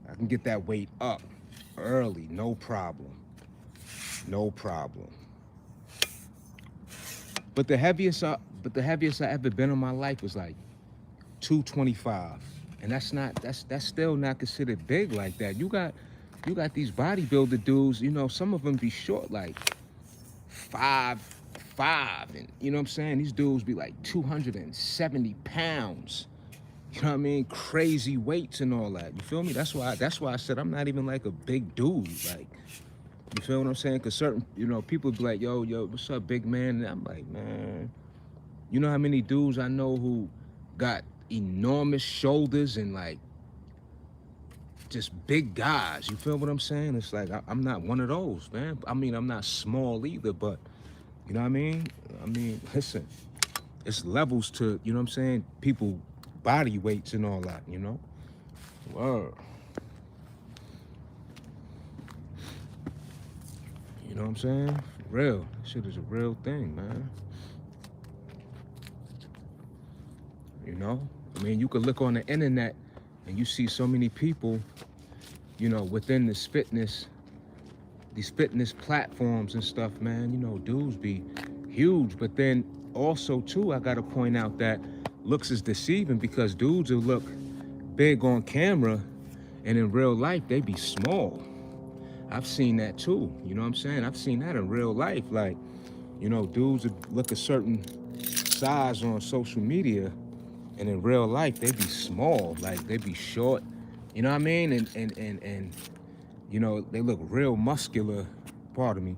I can get that weight up early, no problem, no problem. But the heaviest I ever been in my life was like 225, and that's still not considered big like that. You got these bodybuilder dudes, you know, some of them be short like 5'5", and you know what I'm saying. These dudes be like 270 pounds. You know what I mean? Crazy weights and all that. You feel me? That's why I said I'm not even like a big dude. Like, you feel what I'm saying? Cause certain, you know, people be like, yo, what's up, big man? And I'm like, man, you know how many dudes I know who got enormous shoulders and like just big guys. You feel what I'm saying? It's like I'm not one of those, man. I mean, I'm not small either, but you know what I mean? I mean, listen, it's levels to, you know what I'm saying, people body weights and all that, you know? Word. You know what I'm saying? Real. Shit is a real thing, man. you know? I mean, you could look on the internet and you see so many people, you know, within these fitness platforms and stuff, man, you know, dudes be huge. But then also too, I gotta point out that looks is deceiving, because dudes will look big on camera and in real life they be small. I've seen that too, you know what I'm saying? I've seen that in real life. Like, you know, dudes would look a certain size on social media, and in real life they be small, like they be short, you know what I mean? And you know, they look real muscular, pardon me,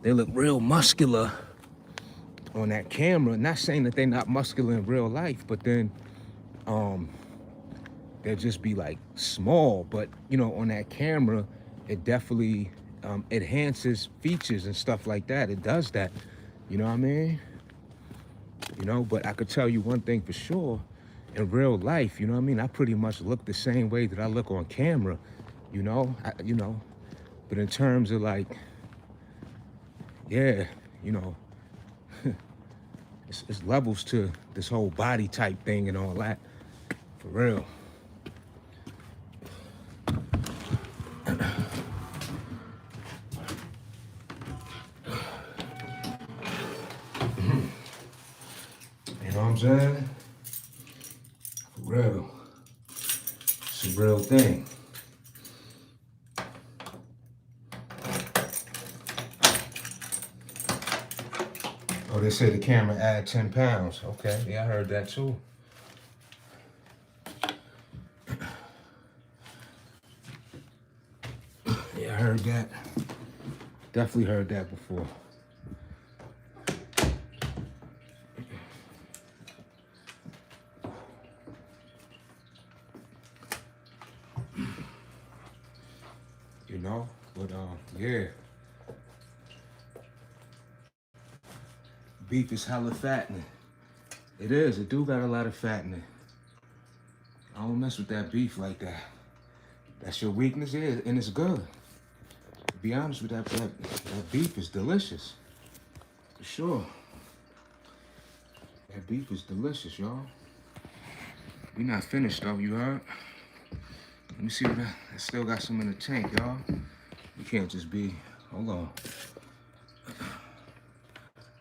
they look real muscular on that camera. Not saying that they're not muscular in real life, but then they'll just be like small. But you know, on that camera, it definitely enhances features and stuff like that. It does that, you know what I mean? You know, but I could tell you one thing for sure. In real life, you know what I mean, I pretty much look the same way that I look on camera, you know. You know, but in terms of like, yeah, you know, it's levels to this whole body type thing and all that, for real. You know what I'm saying? For real. It's a real thing. Oh, they say the camera add 10 pounds. Okay, yeah, I heard that too. Yeah, I heard that. Definitely heard that before. You know, but yeah. Beef is hella fattening. It is, it do got a lot of fat in it. I don't mess with that beef like that. That's your weakness, yeah, and it's good. To be honest with that beef is delicious. For sure. That beef is delicious, y'all. We not finished though, you heard? Let me see what I still got some in the tank, y'all. You can't just be, hold on.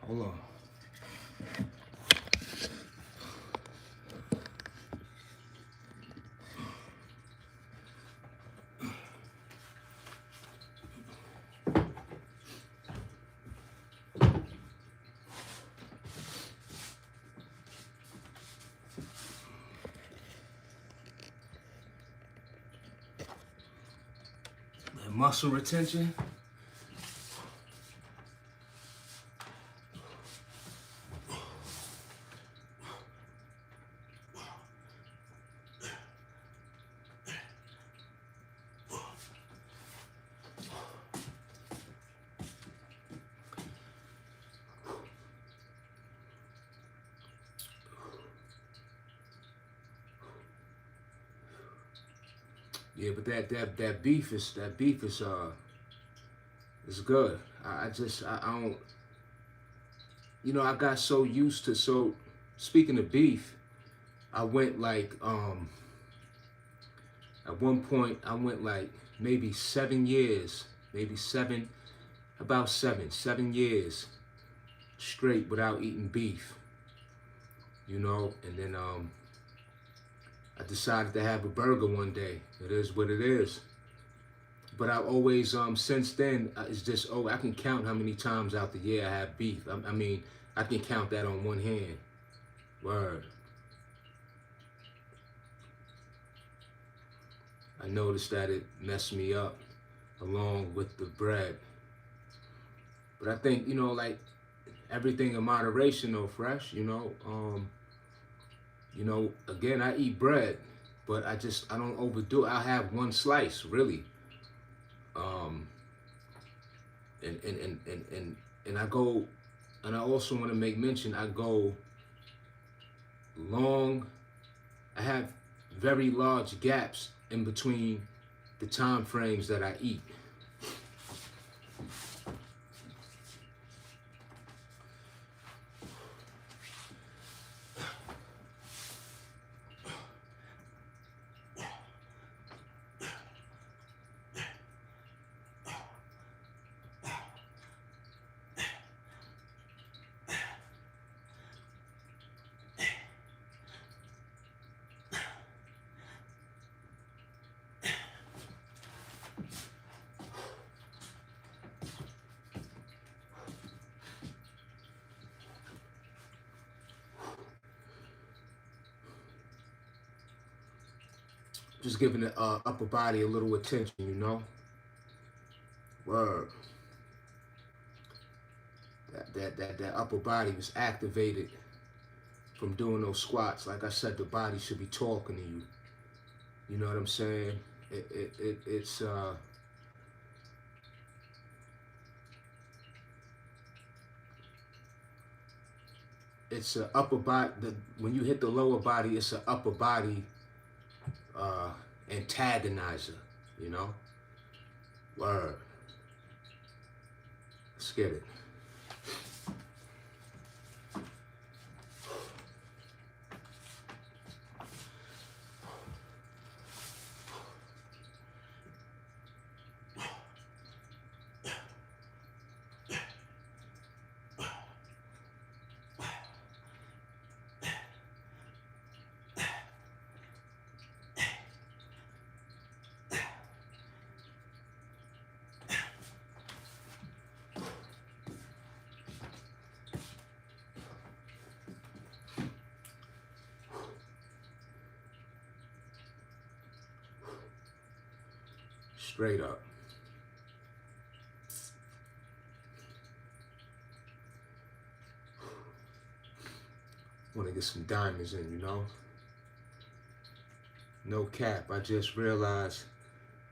Hold on. Muscle retention. Yeah, but that beef is it's good. I don't, you know, I got so used to, so speaking of beef, I went like at one point I went like maybe 7 years, maybe about 7 years straight without eating beef, you know. And then I decided to have a burger one day. It is what it is. But I always, since then, it's just, oh, I can count how many times out the year I have beef. I mean, I can count that on one hand. Word. I noticed that it messed me up along with the bread. But I think, you know, like everything in moderation though, Fresh, you know, again, I eat bread, but I don't overdo it. I have one slice, really. Um, and I go, and I also want to make mention, I go long, I have very large gaps in between the time frames that I eat. Just giving the upper body a little attention, you know. Word. That upper body was activated from doing those squats. Like I said, the body should be talking to you. You know what I'm saying? It's a upper body. When you hit the lower body, it's an upper body antagonizer. You know. Word. Let's get it. Straight up. Want to get some diamonds in, you know? No cap. I just realized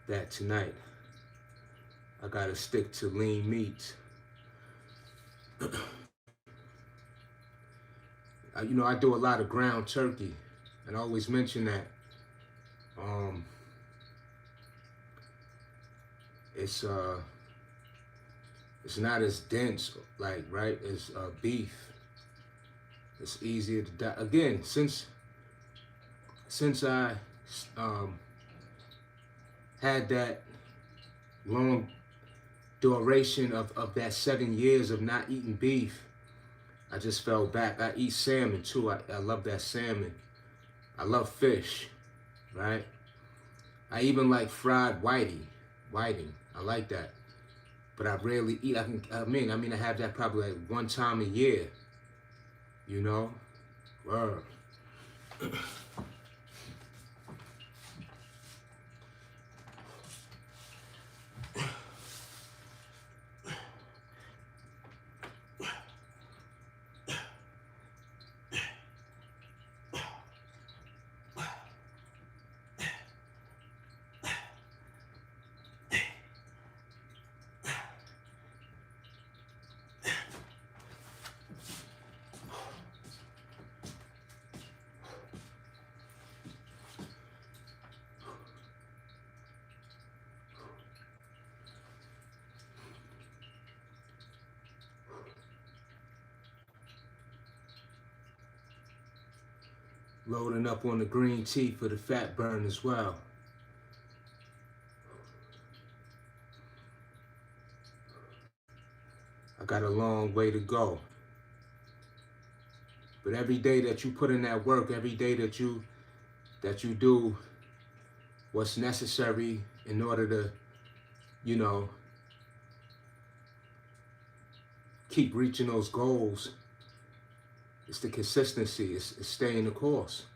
that tonight I gotta stick to lean meats. You know, I do a lot of ground turkey, and I always mention that. It's not as dense, like, right, as beef. It's easier to die. Again, since I had that long duration of that 7 years of not eating beef, I just fell back. I eat salmon too. I love that salmon. I love fish, right? I even like fried whiting. I like that. But I rarely eat. I mean, I have that probably like one time a year. You know? Word. Loading up on the green tea for the fat burn as well. I got a long way to go. But every day that you put in that work, every day that you do what's necessary in order to, you know, keep reaching those goals, it's the consistency, it's staying the course.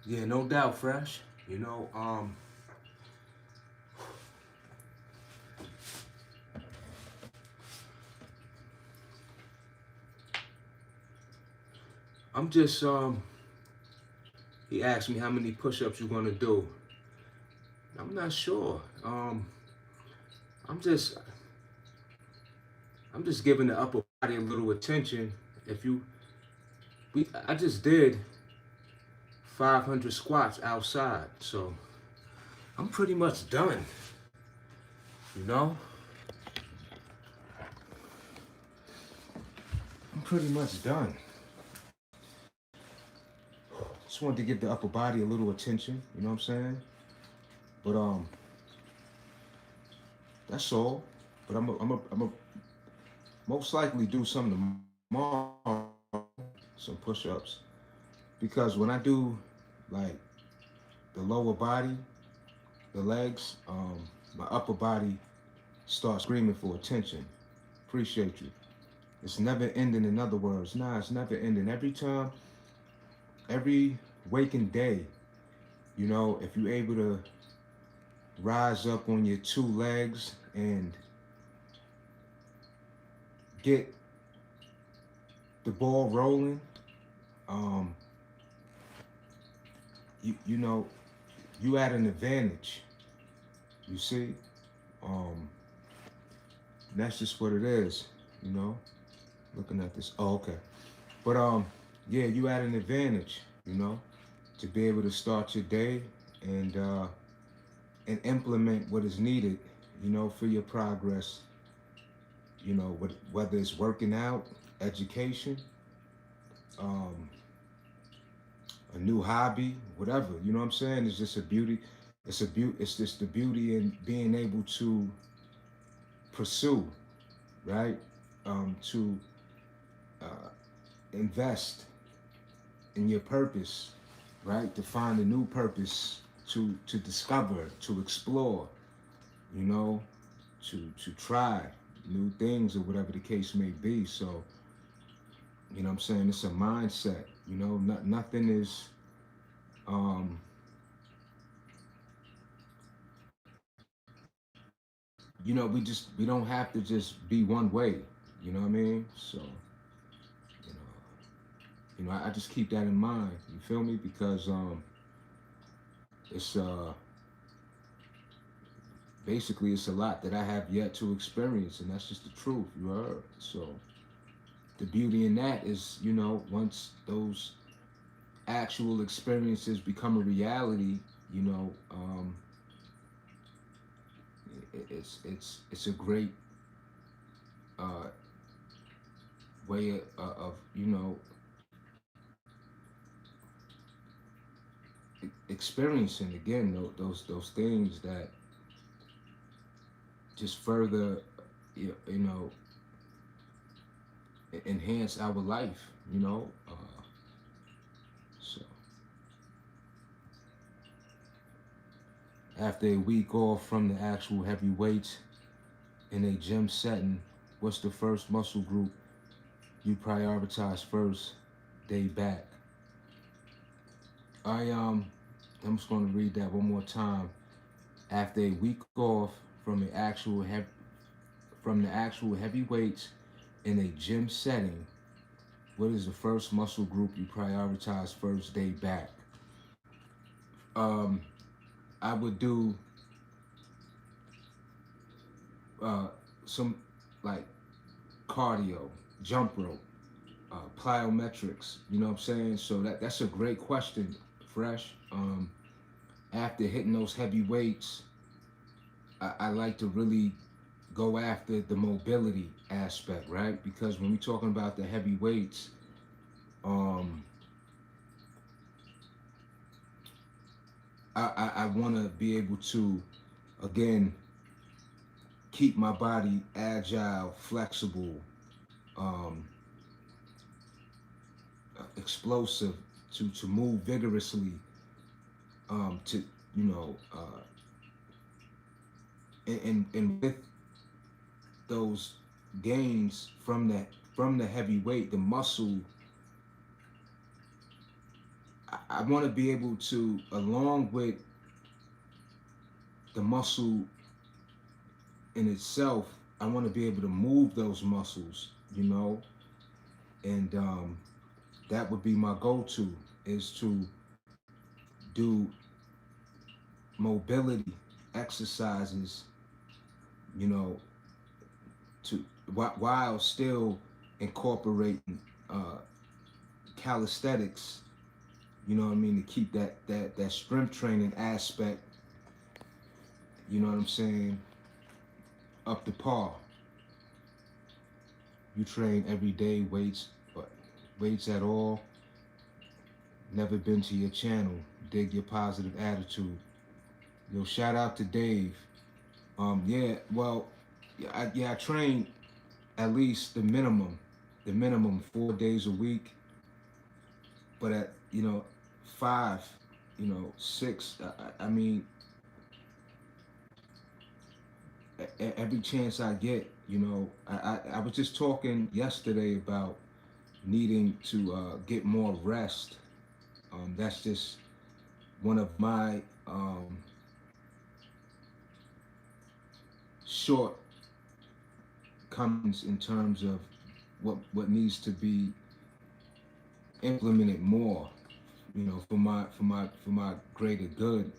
Yeah, no doubt, Fresh. You know, I'm just, he asked me how many push-ups you're gonna do. I'm not sure. I'm just giving the upper a little attention. If you, I just did 500 squats outside, so I'm pretty much done. You know, I'm pretty much done. Just wanted to give the upper body a little attention. You know what I'm saying? But that's all. But I'm a most likely do some tomorrow, some push-ups, because when I do like the lower body, the legs, my upper body starts screaming for attention. Appreciate you. It's never ending. In other words, nah, it's never ending. Every time, every waking day, you know, if you're able to rise up on your two legs and get the ball rolling, um, you know, you at an advantage. You see, um, and that's just what it is. You know, looking at this. Oh, okay. But yeah, you at an advantage. You know, to be able to start your day and implement what is needed. You know, for your progress. You know, whether it's working out, education, um, a new hobby, whatever. You know what I'm saying? It's just a beauty. It's a beauty. It's just the beauty in being able to pursue, right? To uh, invest in your purpose, right? To find a new purpose, to discover, to explore, you know, to try new things or whatever the case may be. So, you know what I'm saying? It's a mindset, you know, nothing is um you know, we don't have to just be one way, you know what I mean? So, you know, I just keep that in mind, you feel me? Because it's basically it's a lot that I have yet to experience, and that's just the truth, you heard? So the beauty in that is, you know, once those actual experiences become a reality, you know, it's a great uh, way of you know experiencing again those things that just further you know enhance our life, you know. So after a week off from the actual heavy weights in a gym setting, what's the first muscle group you prioritize first day back? I'm just going to read that one more time. After a week off from the actual heavy weights in a gym setting, what is the first muscle group you prioritize first day back? Um, I would do uh, some like cardio, jump rope, plyometrics. You know what I'm saying? So that's a great question, Fresh. After hitting those heavy weights, I like to really go after the mobility aspect, right? Because when we're talking about the heavy weights, um, I want to be able to, again, keep my body agile, flexible, um, explosive, to move vigorously, to you know, and with those gains from the heavy weight, the muscle. I want to be able to, along with the muscle in itself, I want to be able to move those muscles, you know, and that would be my go-to is to do mobility exercises, you know, to while still incorporating calisthenics, you know what I mean, to keep that strength training aspect, you know what I'm saying, up to par. You train every day, weights at all. Never been to your channel. Dig your positive attitude. Yo, shout out to Dave. Yeah, well, I train at least the minimum 4 days a week. But at 5, 6. I mean, every chance I get, I was just talking yesterday about needing to get more rest. That's just one of my shortcomings in terms of what needs to be implemented more, for my greater good.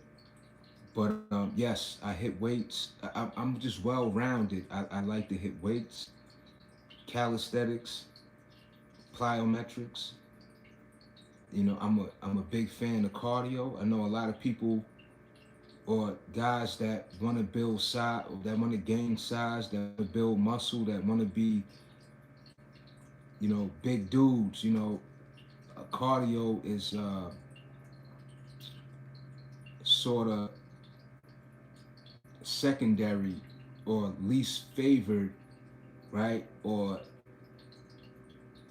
But yes, I hit weights. I'm just well rounded. I like to hit weights, calisthenics, plyometrics. I'm a big fan of cardio. I know a lot of people or guys that want to build size, that want to gain size, that want to build muscle, that want to be, big dudes. Cardio is sort of secondary or least favored, right? Or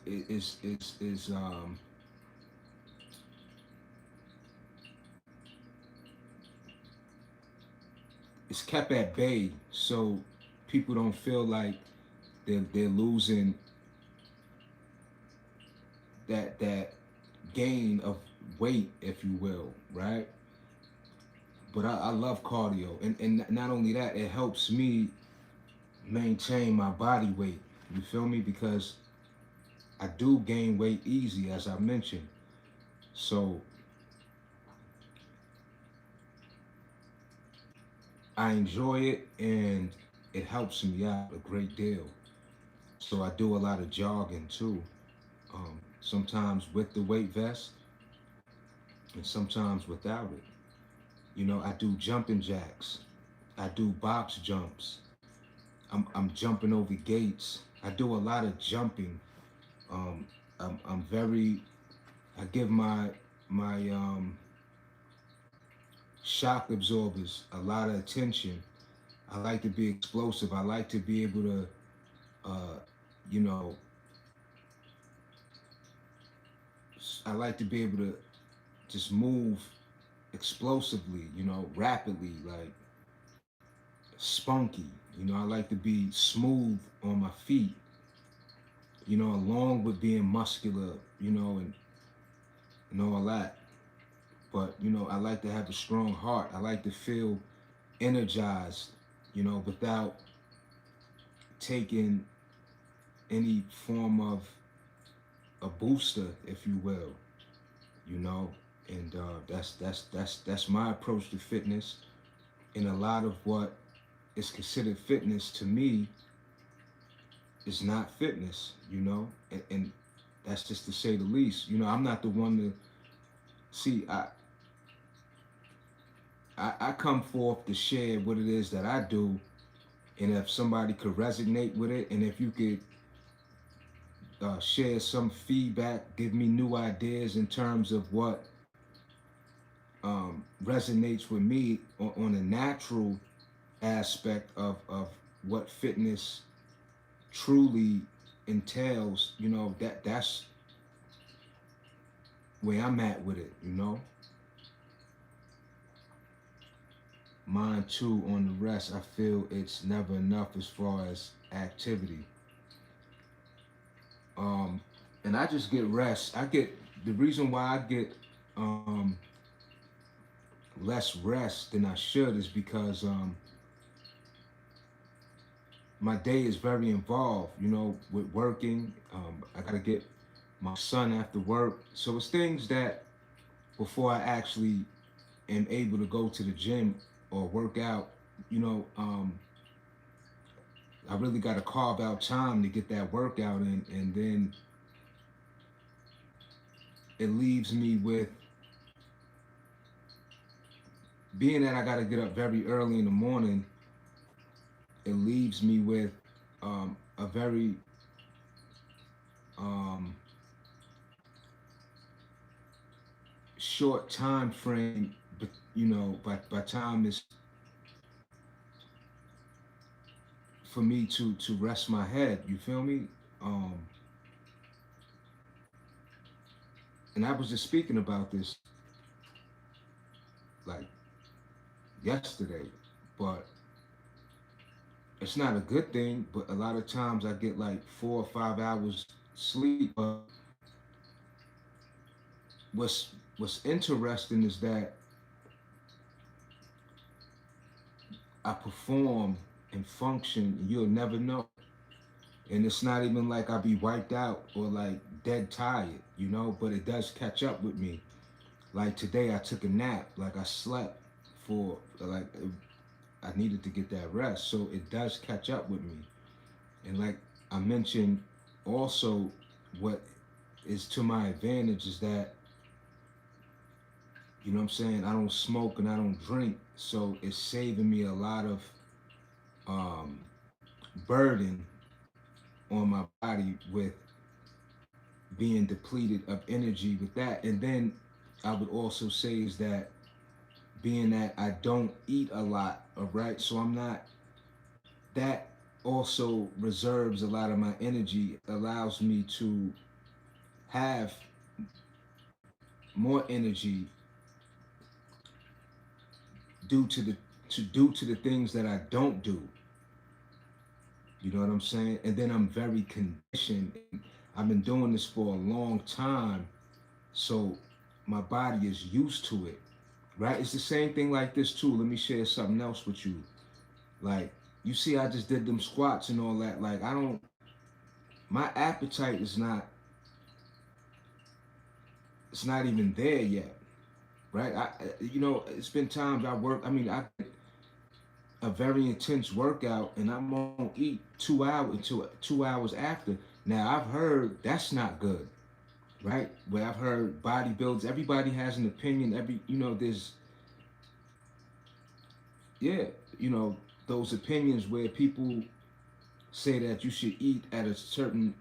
is it's kept at bay, so people don't feel like they're losing that gain of weight, if you will, right? But I love cardio, and not only that, it helps me maintain my body weight. You feel me? Because I do gain weight easy, as I mentioned. So I enjoy it, and it helps me out a great deal. So I do a lot of jogging too. Sometimes with the weight vest, and sometimes without it. I do jumping jacks. I do box jumps. I'm jumping over gates. I do a lot of jumping. I'm very. I give my shock absorbers a lot of attention. I like to be explosive. I like to be able to, uh, you know, I like to be able to just move explosively, rapidly, like spunky. I like to be smooth on my feet, along with being muscular, and all that. But, I like to have a strong heart. I like to feel energized, without taking any form of a booster, if you will, you know. And that's my approach to fitness. And a lot of what is considered fitness to me is not fitness, and that's just to say the least. I'm not the one to see. I come forth to share what it is that I do, and if somebody could resonate with it, and if you could share some feedback, give me new ideas in terms of what resonates with me on a natural aspect of what fitness truly entails, that's where I'm at with it. Mine too, on the rest, I feel it's never enough as far as activity. And I just get rest. The reason why I get less rest than I should is because my day is very involved, with working. I gotta get my son after work. So it's things that before I actually am able to go to the gym or work out, you know, um, I really got to carve out time to get that workout in, and then it leaves me with, being that I got to get up very early in the morning, it leaves me with a very um, short time frame, but you know, by time is for me to rest my head. You feel me? Um, and I was just speaking about this like yesterday, but it's not a good thing. But a lot of times I get like 4 or 5 hours sleep. But what's interesting is that I perform and function, and you'll never know. And it's not even like I be wiped out or like dead tired, you know, but it does catch up with me. Like today I took a nap, like I slept for like I needed to get that rest. So it does catch up with me. And like I mentioned also, what is to my advantage is that, you know what I'm saying, I don't smoke and I don't drink. So it's saving me a lot of um, burden on my body with being depleted of energy with that. And then I would also say is that, being that I don't eat a lot, all right, so I'm not, that also reserves a lot of my energy, allows me to have more energy due to the things that I don't do. You know what I'm saying? And then I'm very conditioned. I've been doing this for a long time, so my body is used to it, right? It's the same thing like this too. Let me share something else with you. Like, you see, I just did them squats and all that. Like, I don't, my appetite is not, it's not even there yet, right? You know, it's been times I work. I mean, I a very intense workout and I won't eat 2 hours until 2 hours after. Now I've heard that's not good, right? Where I've heard bodybuilders, everybody has an opinion. You know, there's, yeah, you know, those opinions where people say that you should eat at a certain,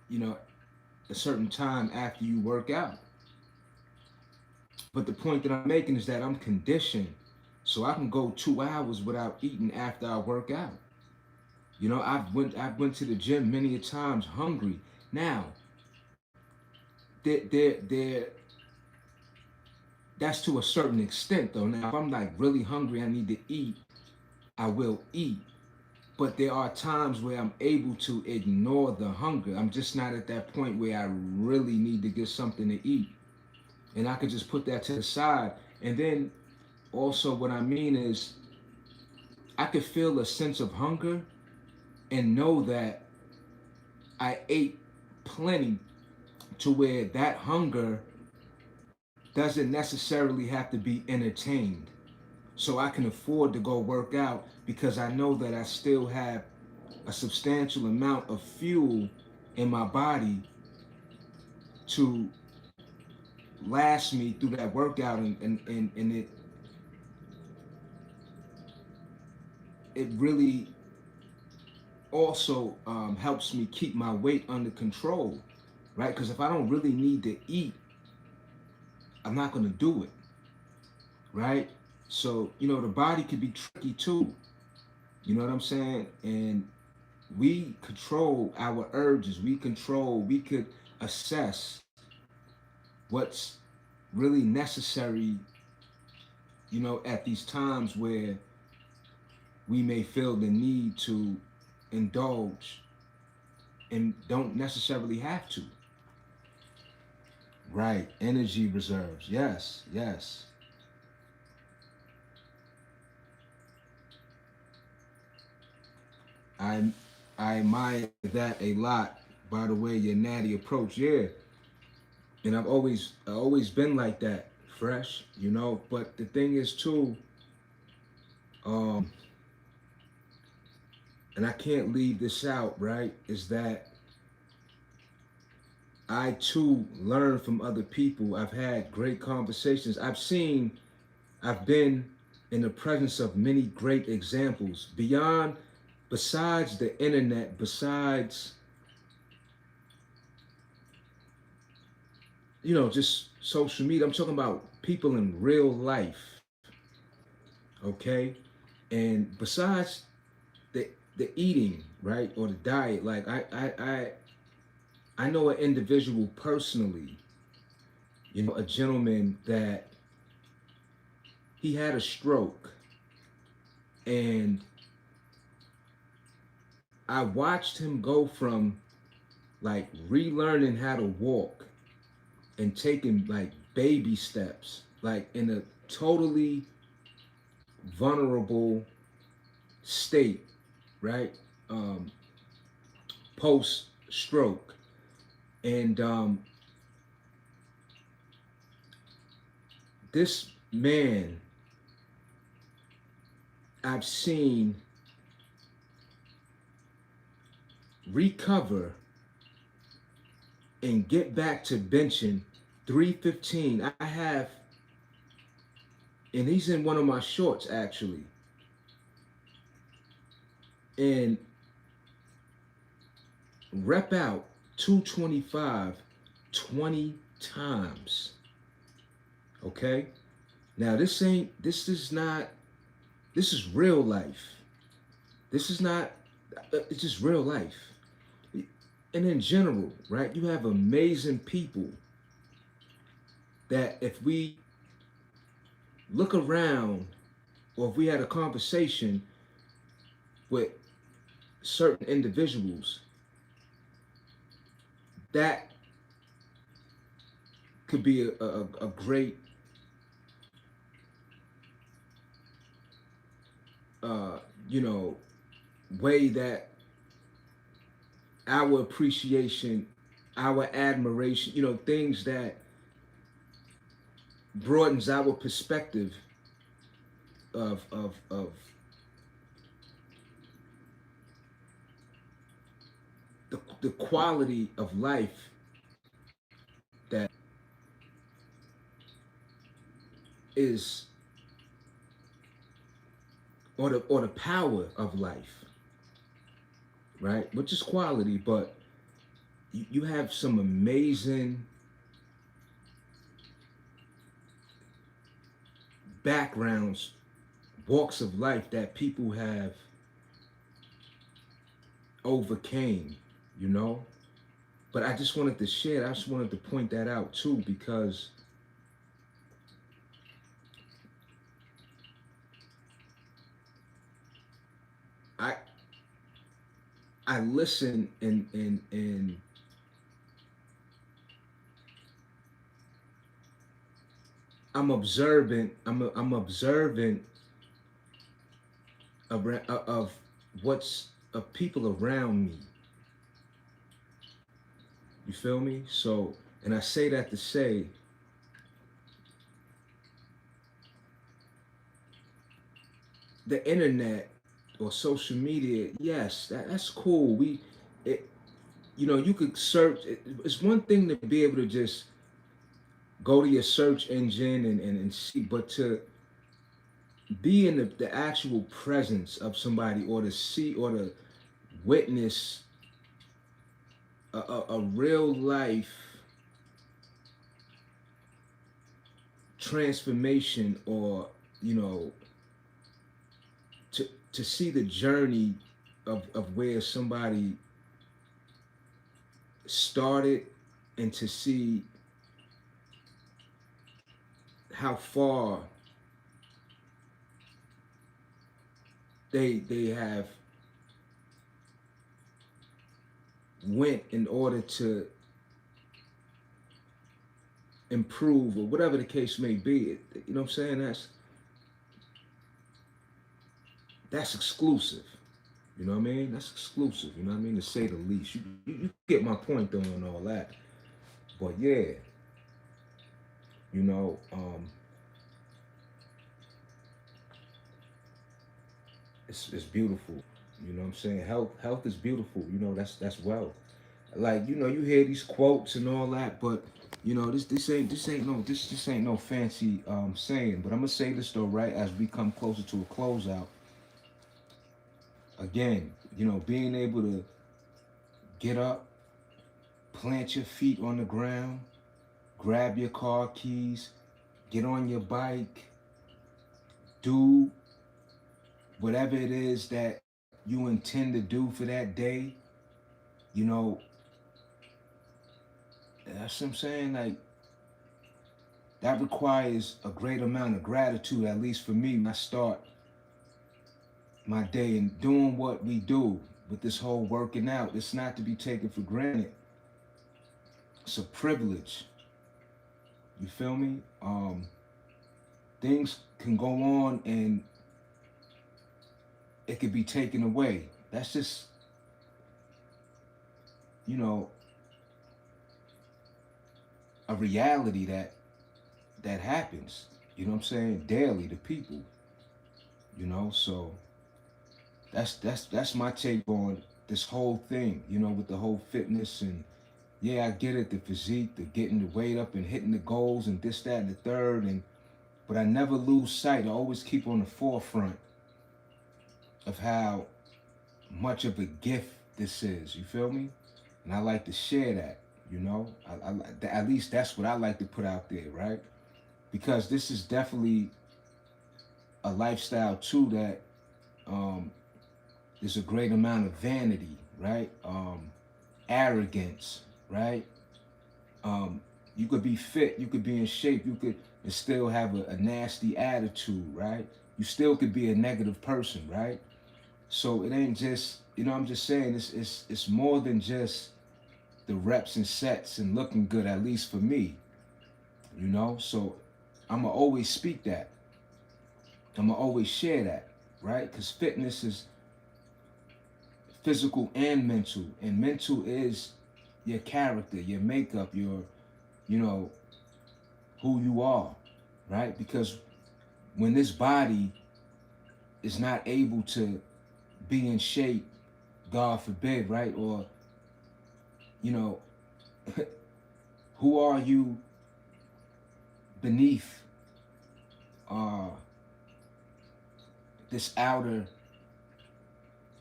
you know, a certain time after you work out. But the point that I'm making is that I'm conditioned, so I can go 2 hours without eating after I work out. You know, I've went to the gym many a times hungry. Now, there that's to a certain extent though. Now, if I'm like really hungry, I need to eat, I will eat. But there are times where I'm able to ignore the hunger. I'm just not at that point where I really need to get something to eat. And I could just put that to the side. And then also what I mean is, I could feel a sense of hunger and know that I ate plenty, to where that hunger doesn't necessarily have to be entertained. So I can afford to go work out because I know that I still have a substantial amount of fuel in my body to last me through that workout, and it really also helps me keep my weight under control, right? Because if I don't really need to eat, I'm not going to do it, right? So, you know, the body could be tricky too. You know what I'm saying? And we control our urges. We could assess what's really necessary, you know, at these times where we may feel the need to indulge and don't necessarily have to. Right. Energy reserves. Yes. Yes. I I admire that a lot. By the way, your natty approach, yeah. And I always been like that, fresh, you know. But the thing is too, um, and I can't leave this out, right, is that I too learn from other people. I've had great conversations. I've been in the presence of many great examples besides the internet, besides, just social media. I'm talking about people in real life, okay? And besides the eating, right, or the diet, like I know an individual personally, a gentleman that he had a stroke, and I watched him go from like relearning how to walk and taking like baby steps, like in a totally vulnerable state, right? Post stroke. And this man I've seen recover and get back to benching 315. I have, and he's in one of my shorts actually. And rep out 225 20 times. Okay? Now this is real life. This is not, it's just real life. And in general, right, you have amazing people that if we look around or if we had a conversation with certain individuals, that could be a great uh, you know, way that our appreciation, our admiration, things that broadens our perspective of the quality of life that is, or the power of life, right? Which is quality, but you have some amazing backgrounds, walks of life that people have overcame, you know? But I just wanted to share, I just wanted to point that out too, because I I listen and I'm observant. I'm observant of what's of people around me. You feel me? So, and I say that to say the internet or social media, yes, that's cool. It, you could search. It's one thing to be able to just go to your search engine and see, but to be in the actual presence of somebody, or to see or to witness a real life transformation, or to see the journey of where somebody started, and to see how far they have went in order to improve, or whatever the case may be. You know what I'm saying? That's exclusive. You know what I mean? That's exclusive. You know what I mean? To say the least. You get my point though and all that. But yeah, you know, it's beautiful. You know what I'm saying? Health is beautiful. You know, that's wealth. Like, you know, you hear these quotes and all that, but you know, this ain't no fancy saying. But I'm gonna say this though, right? As we come closer to a closeout, again, you know, being able to get up, plant your feet on the ground, grab your car keys, get on your bike, do whatever it is that you intend to do for that day, you know, that's what I'm saying. Like, that requires a great amount of gratitude, at least for me, when I start my day and doing what we do with this whole working out. It's not to be taken for granted. It's a privilege. You feel me? Things can go on and it could be taken away. That's just, you know, a reality that happens. You know what I'm saying? Daily to people. You know, so that's my take on this whole thing. You know, with the whole fitness and yeah, I get it. The physique, the getting the weight up and hitting the goals and this, that, and the third. And but I never lose sight. I always keep on the forefront of how much of a gift this is. You feel me? And I like to share that. You know, at least that's what I like to put out there, right? Because this is definitely a lifestyle too that there's a great amount of vanity, right? Arrogance, right? You could be fit, you could be in shape, you could and still have a nasty attitude, right? You still could be a negative person, right? So it ain't just, you know, I'm just saying it's more than just the reps and sets and looking good, at least for me, you know? So I'ma always speak that. I'ma always share that, right? Because fitness is physical and mental. And mental is your character, your makeup, your, you know, who you are, right? Because when this body is not able to be in shape, God forbid, right? Or, you know, who are you beneath uh, this outer,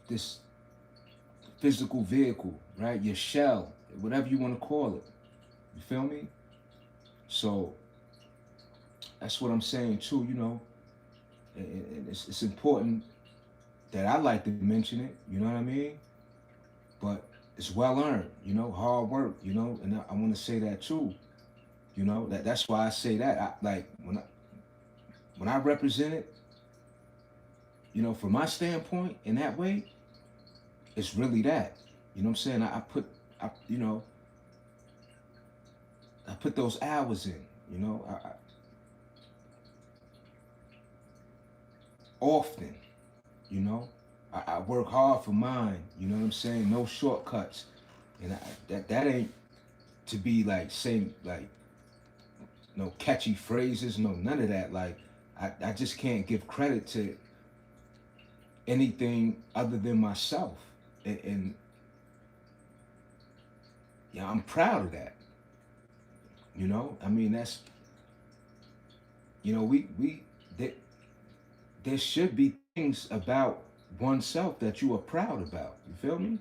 this physical vehicle, right? Your shell, whatever you want to call it. You feel me? So that's what I'm saying too, you know. And it's important that I like to mention it, you know what I mean? But it's well earned, you know, hard work, you know, and I want to say that too, you know. That's why I say that. Like when I represent it, you know, from my standpoint in that way, it's really that. You know what I'm saying? You know, I put those hours in. You know, I often. You know, I work hard for mine. You know what I'm saying? No shortcuts, and that ain't to be like saying like no catchy phrases, no none of that. Like I just can't give credit to anything other than myself, and yeah, I'm proud of that. You know, I mean that's you know we there, there should be things about oneself that you are proud about. You feel me?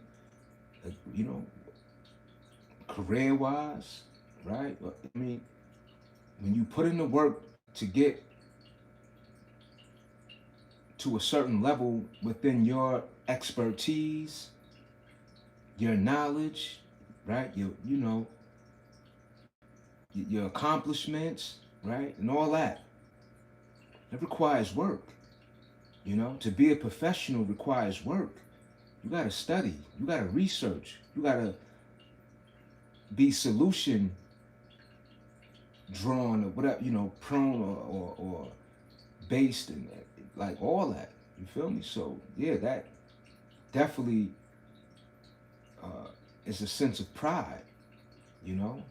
You know, career wise, right? I mean, when you put in the work to get to a certain level within your expertise, your knowledge, right? You know your accomplishments, right, and all that. It requires work. You know, to be a professional requires work. You got to study. You got to research. You got to be solution drawn or whatever, you know, prone or based and like all that. You feel me? So yeah, that definitely is a sense of pride, you know.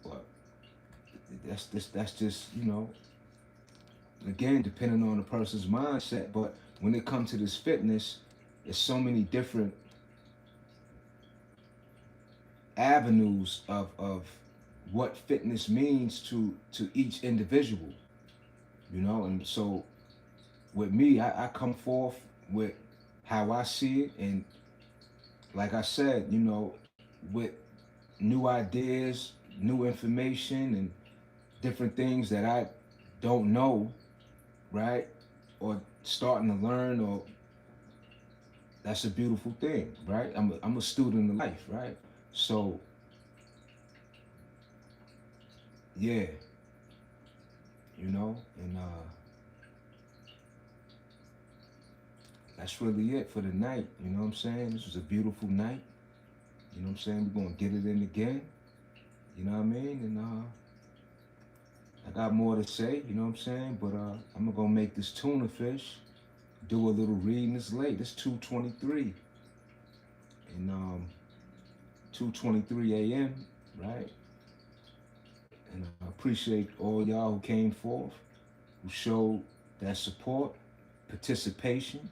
But that's just you know, again depending on the person's mindset. But when it comes to this fitness, there's so many different avenues of what fitness means to each individual, you know. And so with me, I come forth with how I see it, and like I said, you know, with new ideas, new information, and different things that I don't know, right? Or starting to learn, or that's a beautiful thing, right? I'm a student of life, right? So yeah, you know, and that's really it for the night. You know what I'm saying? This was a beautiful night. You know what I'm saying? We're gonna get it in again. You know what I mean? And I got more to say. You know what I'm saying? But I'm gonna make this tuna fish. Do a little reading. It's late. It's 2:23, and 2:23 a.m. Right? And I appreciate all y'all who came forth, who showed that support, participation.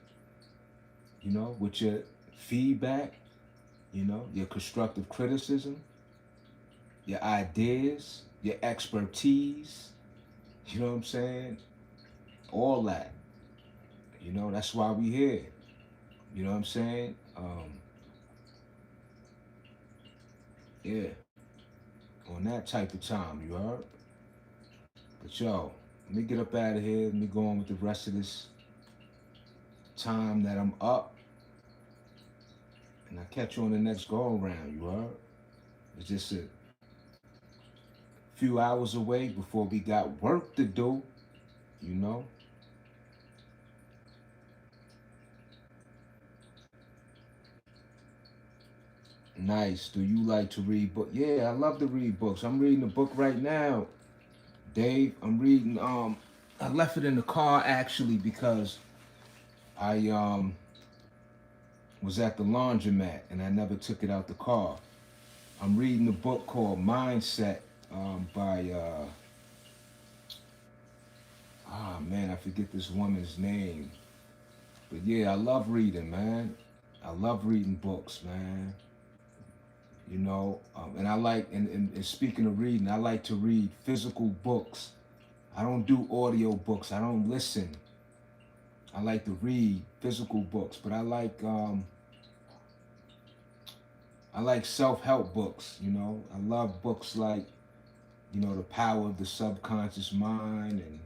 You know, with your feedback. You know, your constructive criticism, your ideas, your expertise. You know what I'm saying? All that. You know, that's why we here. You know what I'm saying? Yeah, on that type of time, you heard? But yo, let me get up out of here. Let me go on with the rest of this time that I'm up. And I catch you on the next go around, you heard? It's just a few hours away before we got work to do, you know? Nice. Do you like to read books? Yeah, I love to read books. I'm reading a book right now, Dave. I'm reading I left it in the car actually because I was at the laundromat and I never took it out the car. I'm reading a book called Mindset by man, I forget this woman's name. But yeah, I love reading, man. I love reading books, man. You know, and I like, and speaking of reading, I like to read physical books. I don't do audio books. I don't listen. I like to read physical books, but I like self-help books. You know, I love books like, you know, The Power of the Subconscious Mind, and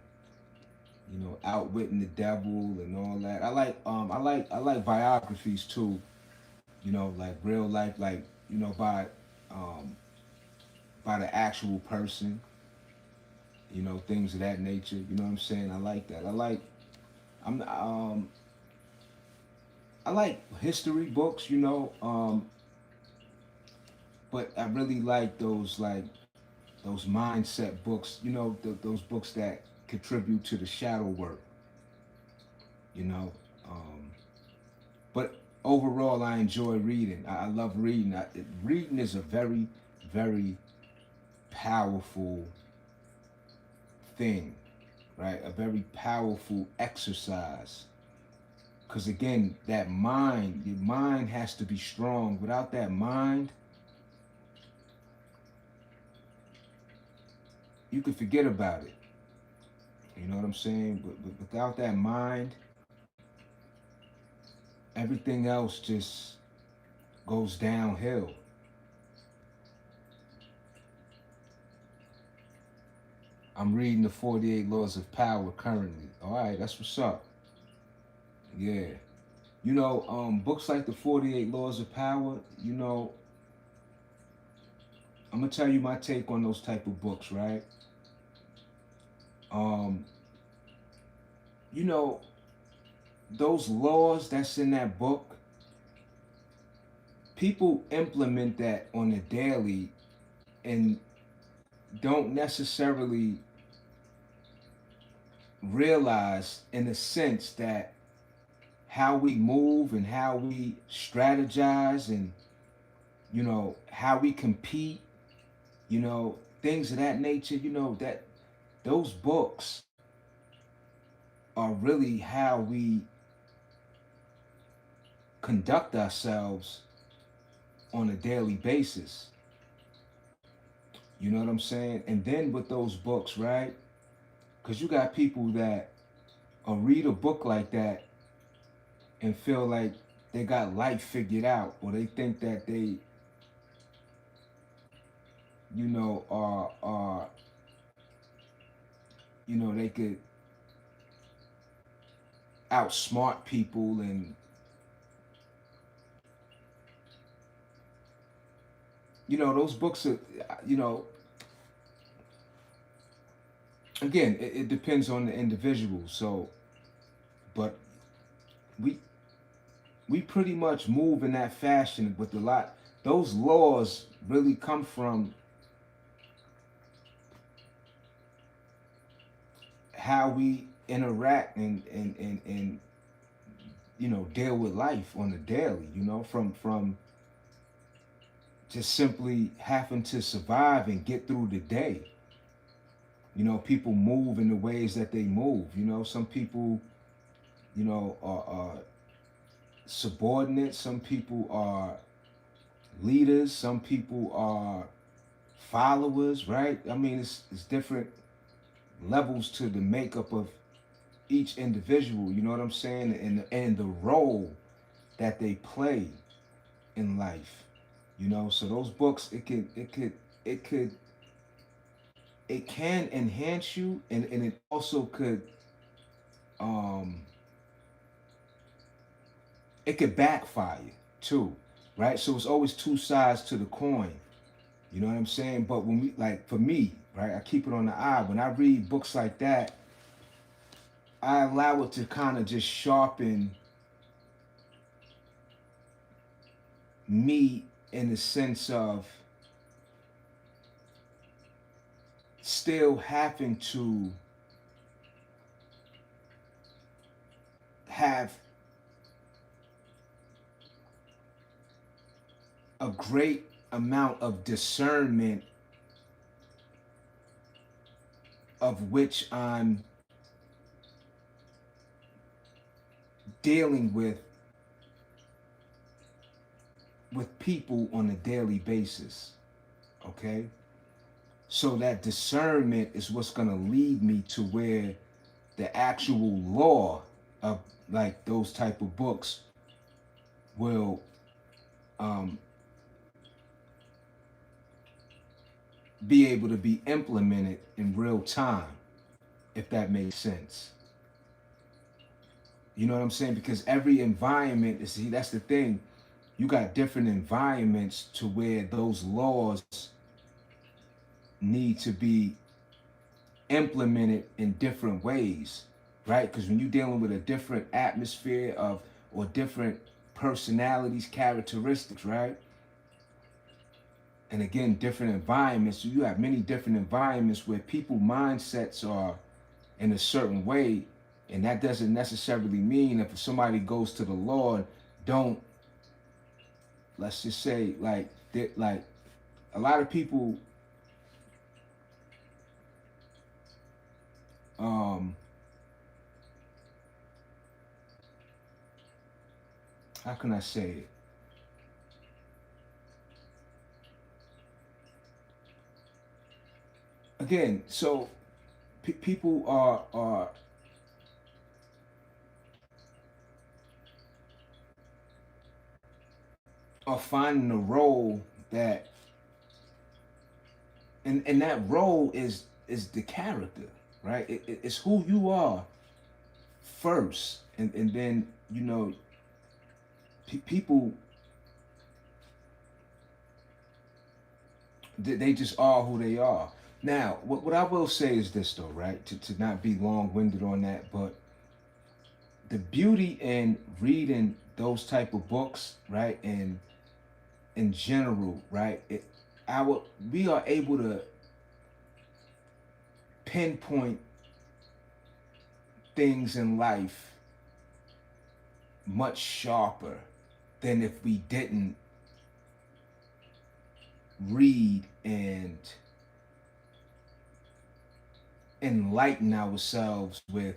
you know, Outwitting the Devil and all that. I like biographies too. You know, like real life, like, you know, um, by the actual person. You know, things of that nature. You know what I'm saying? I like that. I'm I like history books. You know, but I really like those mindset books. You know, those books that contribute to the shadow work. You know, um, but overall, I enjoy reading. I love reading. Reading is a very, very powerful thing, right? A very powerful exercise. Because again, that mind, your mind has to be strong. Without that mind, you can forget about it. You know what I'm saying? But without that mind, everything else just goes downhill. I'm reading the 48 Laws of Power currently. All right, that's what's up. Yeah. You know, books like the 48 Laws of Power, you know, I'm gonna tell you my take on those type of books, right? Um, you know, those laws that's in that book, people implement that on a daily and don't necessarily realize in a sense that how we move and how we strategize and, you know, how we compete, you know, things of that nature, you know, that those books are really how we conduct ourselves on a daily basis. You know what I'm saying? And then with those books, right? Because you got people that read a book like that and feel like they got life figured out, or they think that they, are they could outsmart people, and those books are, you know, again, it depends on the individual. So, but we we pretty much move in that fashion with a lot. Those laws really come from how we interact and deal with life on the daily. From just simply having to survive and get through the day. People move in the ways that they move. Some people, are subordinates. Some people are leaders. Some people are followers, right? I mean, it's different levels to the makeup of each individual. You know what I'm saying? And the role that they play in life. So those books, it can enhance you, and it also could um it could backfire too, right? So it's always two sides to the coin. You know what I'm saying? But when we, like, for me, right, I keep it on the eye. When I read books like that, I allow it to kind of just sharpen me in the sense of still having to have a great amount of discernment of which I'm dealing with people on a daily basis. Okay? So that discernment is what's going to lead me to where the actual law of, like, those type of books will be able to be implemented in real time, if that makes sense. You know what I'm saying? Because every environment, see, that's the thing. You got different environments to where those laws need to be implemented in different ways, right? Because when you're dealing with a different atmosphere of, or different personalities, characteristics, right? And again, different environments. So you have many different environments where people mindsets are in a certain way, and that doesn't necessarily mean if somebody goes to the Lord, don't, let's just say, like a lot of people how can I say it? Again, so people are finding a role that, and that role is the character, right? It's who you are first, and then people, they just are who they are. Now, what I will say is this, though, right? To not be long-winded on that, but the beauty in reading those type of books, right, and in general, right, we are able to pinpoint things in life much sharper than if we didn't read and enlighten ourselves with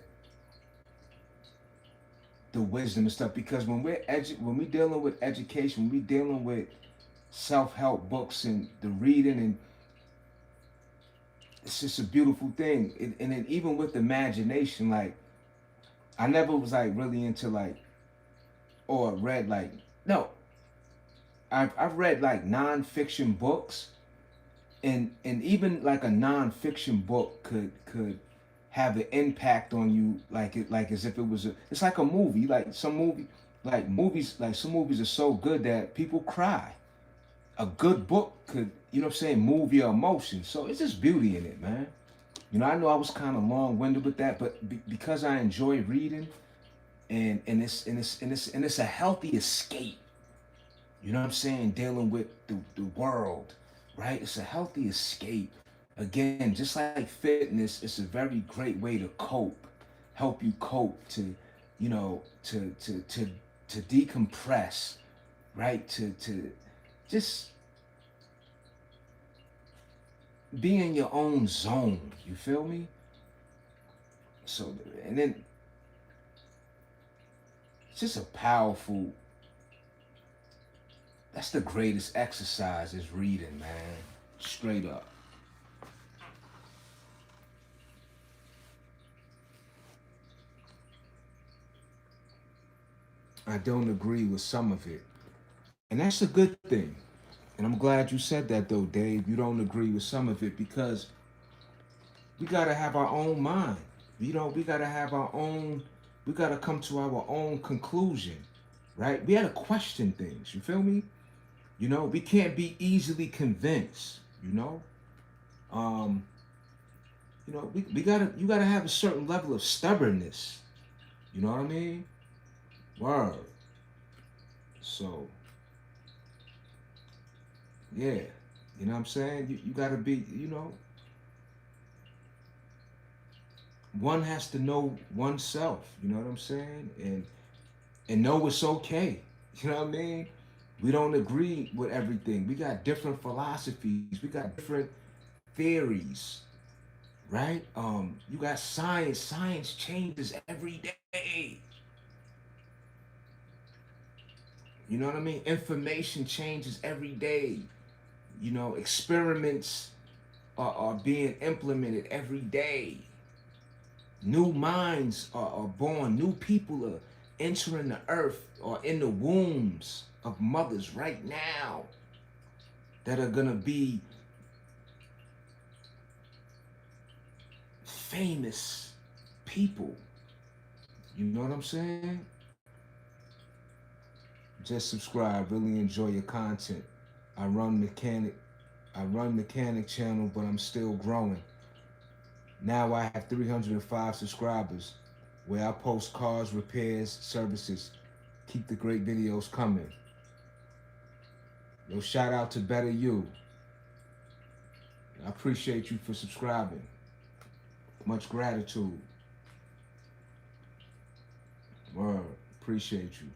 the wisdom and stuff. Because when when we dealing with education, when we dealing with self-help books and the reading, and it's just a beautiful thing. And then even with imagination, like I never was like really into like or read like no. I've read like nonfiction books, and even like a nonfiction book could have an impact on you, like as if it was it's like a movie. Like some movies are so good that people cry. A good book could, you know what I'm saying, move your emotions. So it's just beauty in it, man. You know, I know I was kind of long-winded with that, but because I enjoy reading, and it's a healthy escape. You know what I'm saying? Dealing with the world, right? It's a healthy escape. Again, just like fitness, it's a very great way to cope, help you cope, to, you know, to decompress, right? To just be in your own zone. You feel me? So, and then it's just a powerful. That's the greatest exercise is reading, man. Straight up. I don't agree with some of it. And that's a good thing. And I'm glad you said that though, Dave. You don't agree with some of it because we gotta have our own mind. You know, we gotta come to our own conclusion. Right? We gotta question things. You feel me? You know, we can't be easily convinced, you know? Um, we gotta you gotta have a certain level of stubbornness. You know what I mean? Word. So yeah. You know what I'm saying? You gotta be, one has to know oneself, you know what I'm saying? And know it's okay. You know what I mean? We don't agree with everything. We got different philosophies. We got different theories, right? You got science. Science changes every day. You know what I mean? Information changes every day. You know, experiments are being implemented every day. New minds are born. New people are entering the earth or in the wombs of mothers right now that are gonna be famous people. You know what I'm saying? Just subscribe. Really enjoy your content. I run mechanic. I run mechanic channel, but I'm still growing. Now I have 305 subscribers, where I post cars, repairs, services. Keep the great videos coming. Yo, shout out to Better You. I appreciate you for subscribing. Much gratitude. Word. Appreciate you.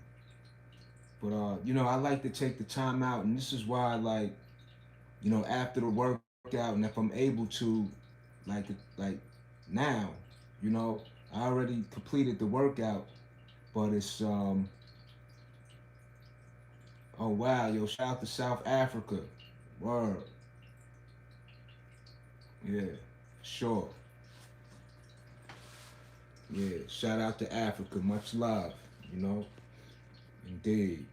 But I like to take the time out, and this is why, like, after the workout, and if I'm able to, like, like now, I already completed the workout, but it's oh wow, yo, shout out to South Africa. Word. Yeah, sure. Yeah, shout out to Africa. Much love, you know. Indeed.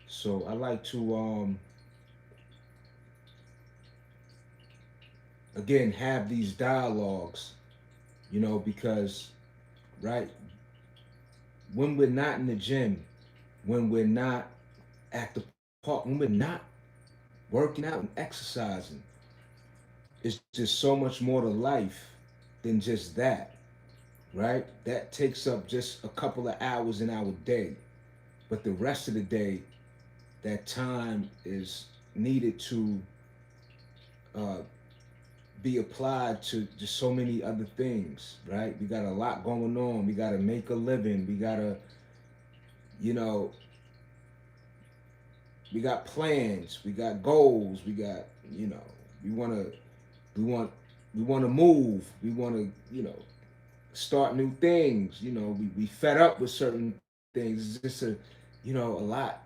So I like to again have these dialogues, because right, when we're not in the gym, when we're not at the park, when we're not working out and exercising, it's just so much more to life than just that, right? That takes up just a couple of hours in our day. But the rest of the day, that time is needed to uh, be applied to just so many other things, right? We got a lot going on. We got to make a living. We got to, you know, we got plans. We got goals. We got, we want to, we want, we want to move. We want to, start new things. You know, we fed up with certain things. It's just a lot.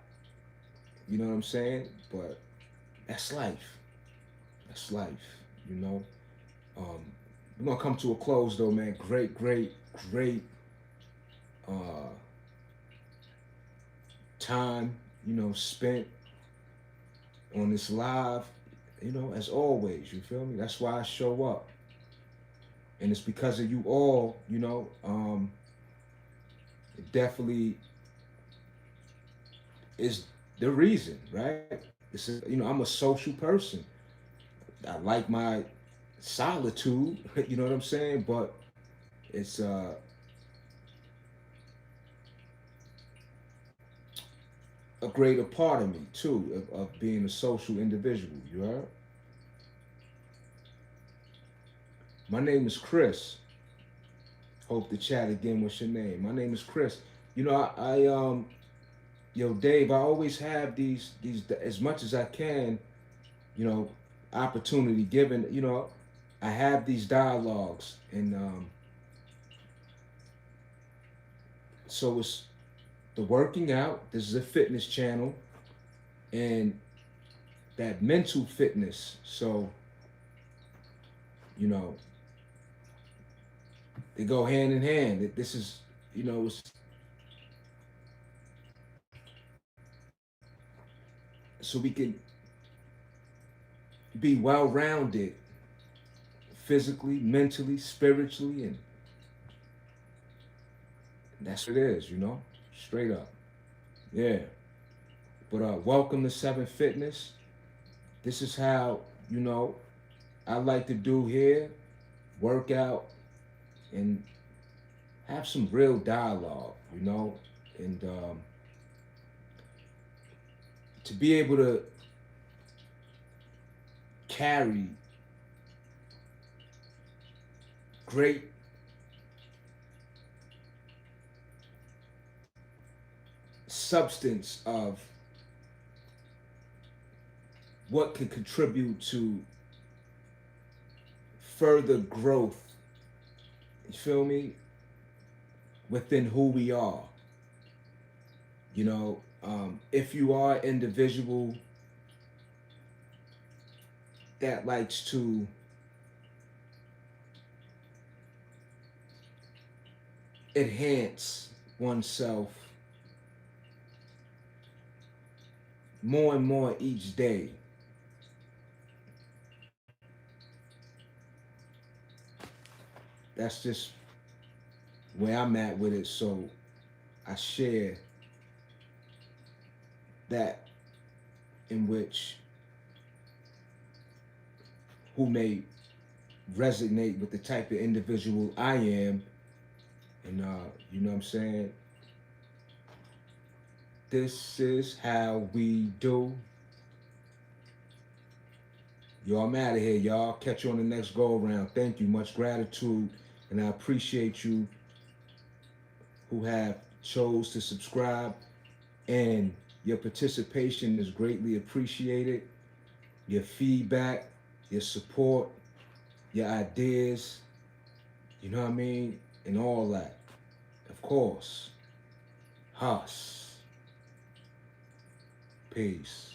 You know what I'm saying? But that's life. That's life. You know. Um, we're gonna come to a close though, man. Great uh, time. Spent on this live. As always. You feel me? That's why I show up, and it's because of you all. It definitely is the reason, right? I'm a social person. I like my solitude, you know what I'm saying? But it's a greater part of me too, of being a social individual. You heard? My name is Chris. Hope to chat again. What's your name? My name is Chris. Yo, Dave, I always have these as much as I can, you know, opportunity given. I have these dialogues, and so it's the working out. This is a fitness channel, and that mental fitness. So, you know, they go hand in hand. This is, it's, so we can be well rounded physically, mentally, spiritually, and that's what it is, straight up. Yeah. But welcome to Seven Fitness. This is how, I like to do here, work out and have some real dialogue, and to be able to carry great substance of what could contribute to further growth, you feel me, within who we are. If you are an individual that likes to enhance oneself more and more each day, that's just where I'm at with it. So I share that, in which who may resonate with the type of individual I am. And you know what I'm saying? This is how we do. Yo, I'm out of here, y'all. Catch you on the next go around. Thank you. Much gratitude. And I appreciate you who have chose to subscribe. And your participation is greatly appreciated. Your feedback, your support, your ideas, you know what I mean? And all that. Of course. Huss. Peace.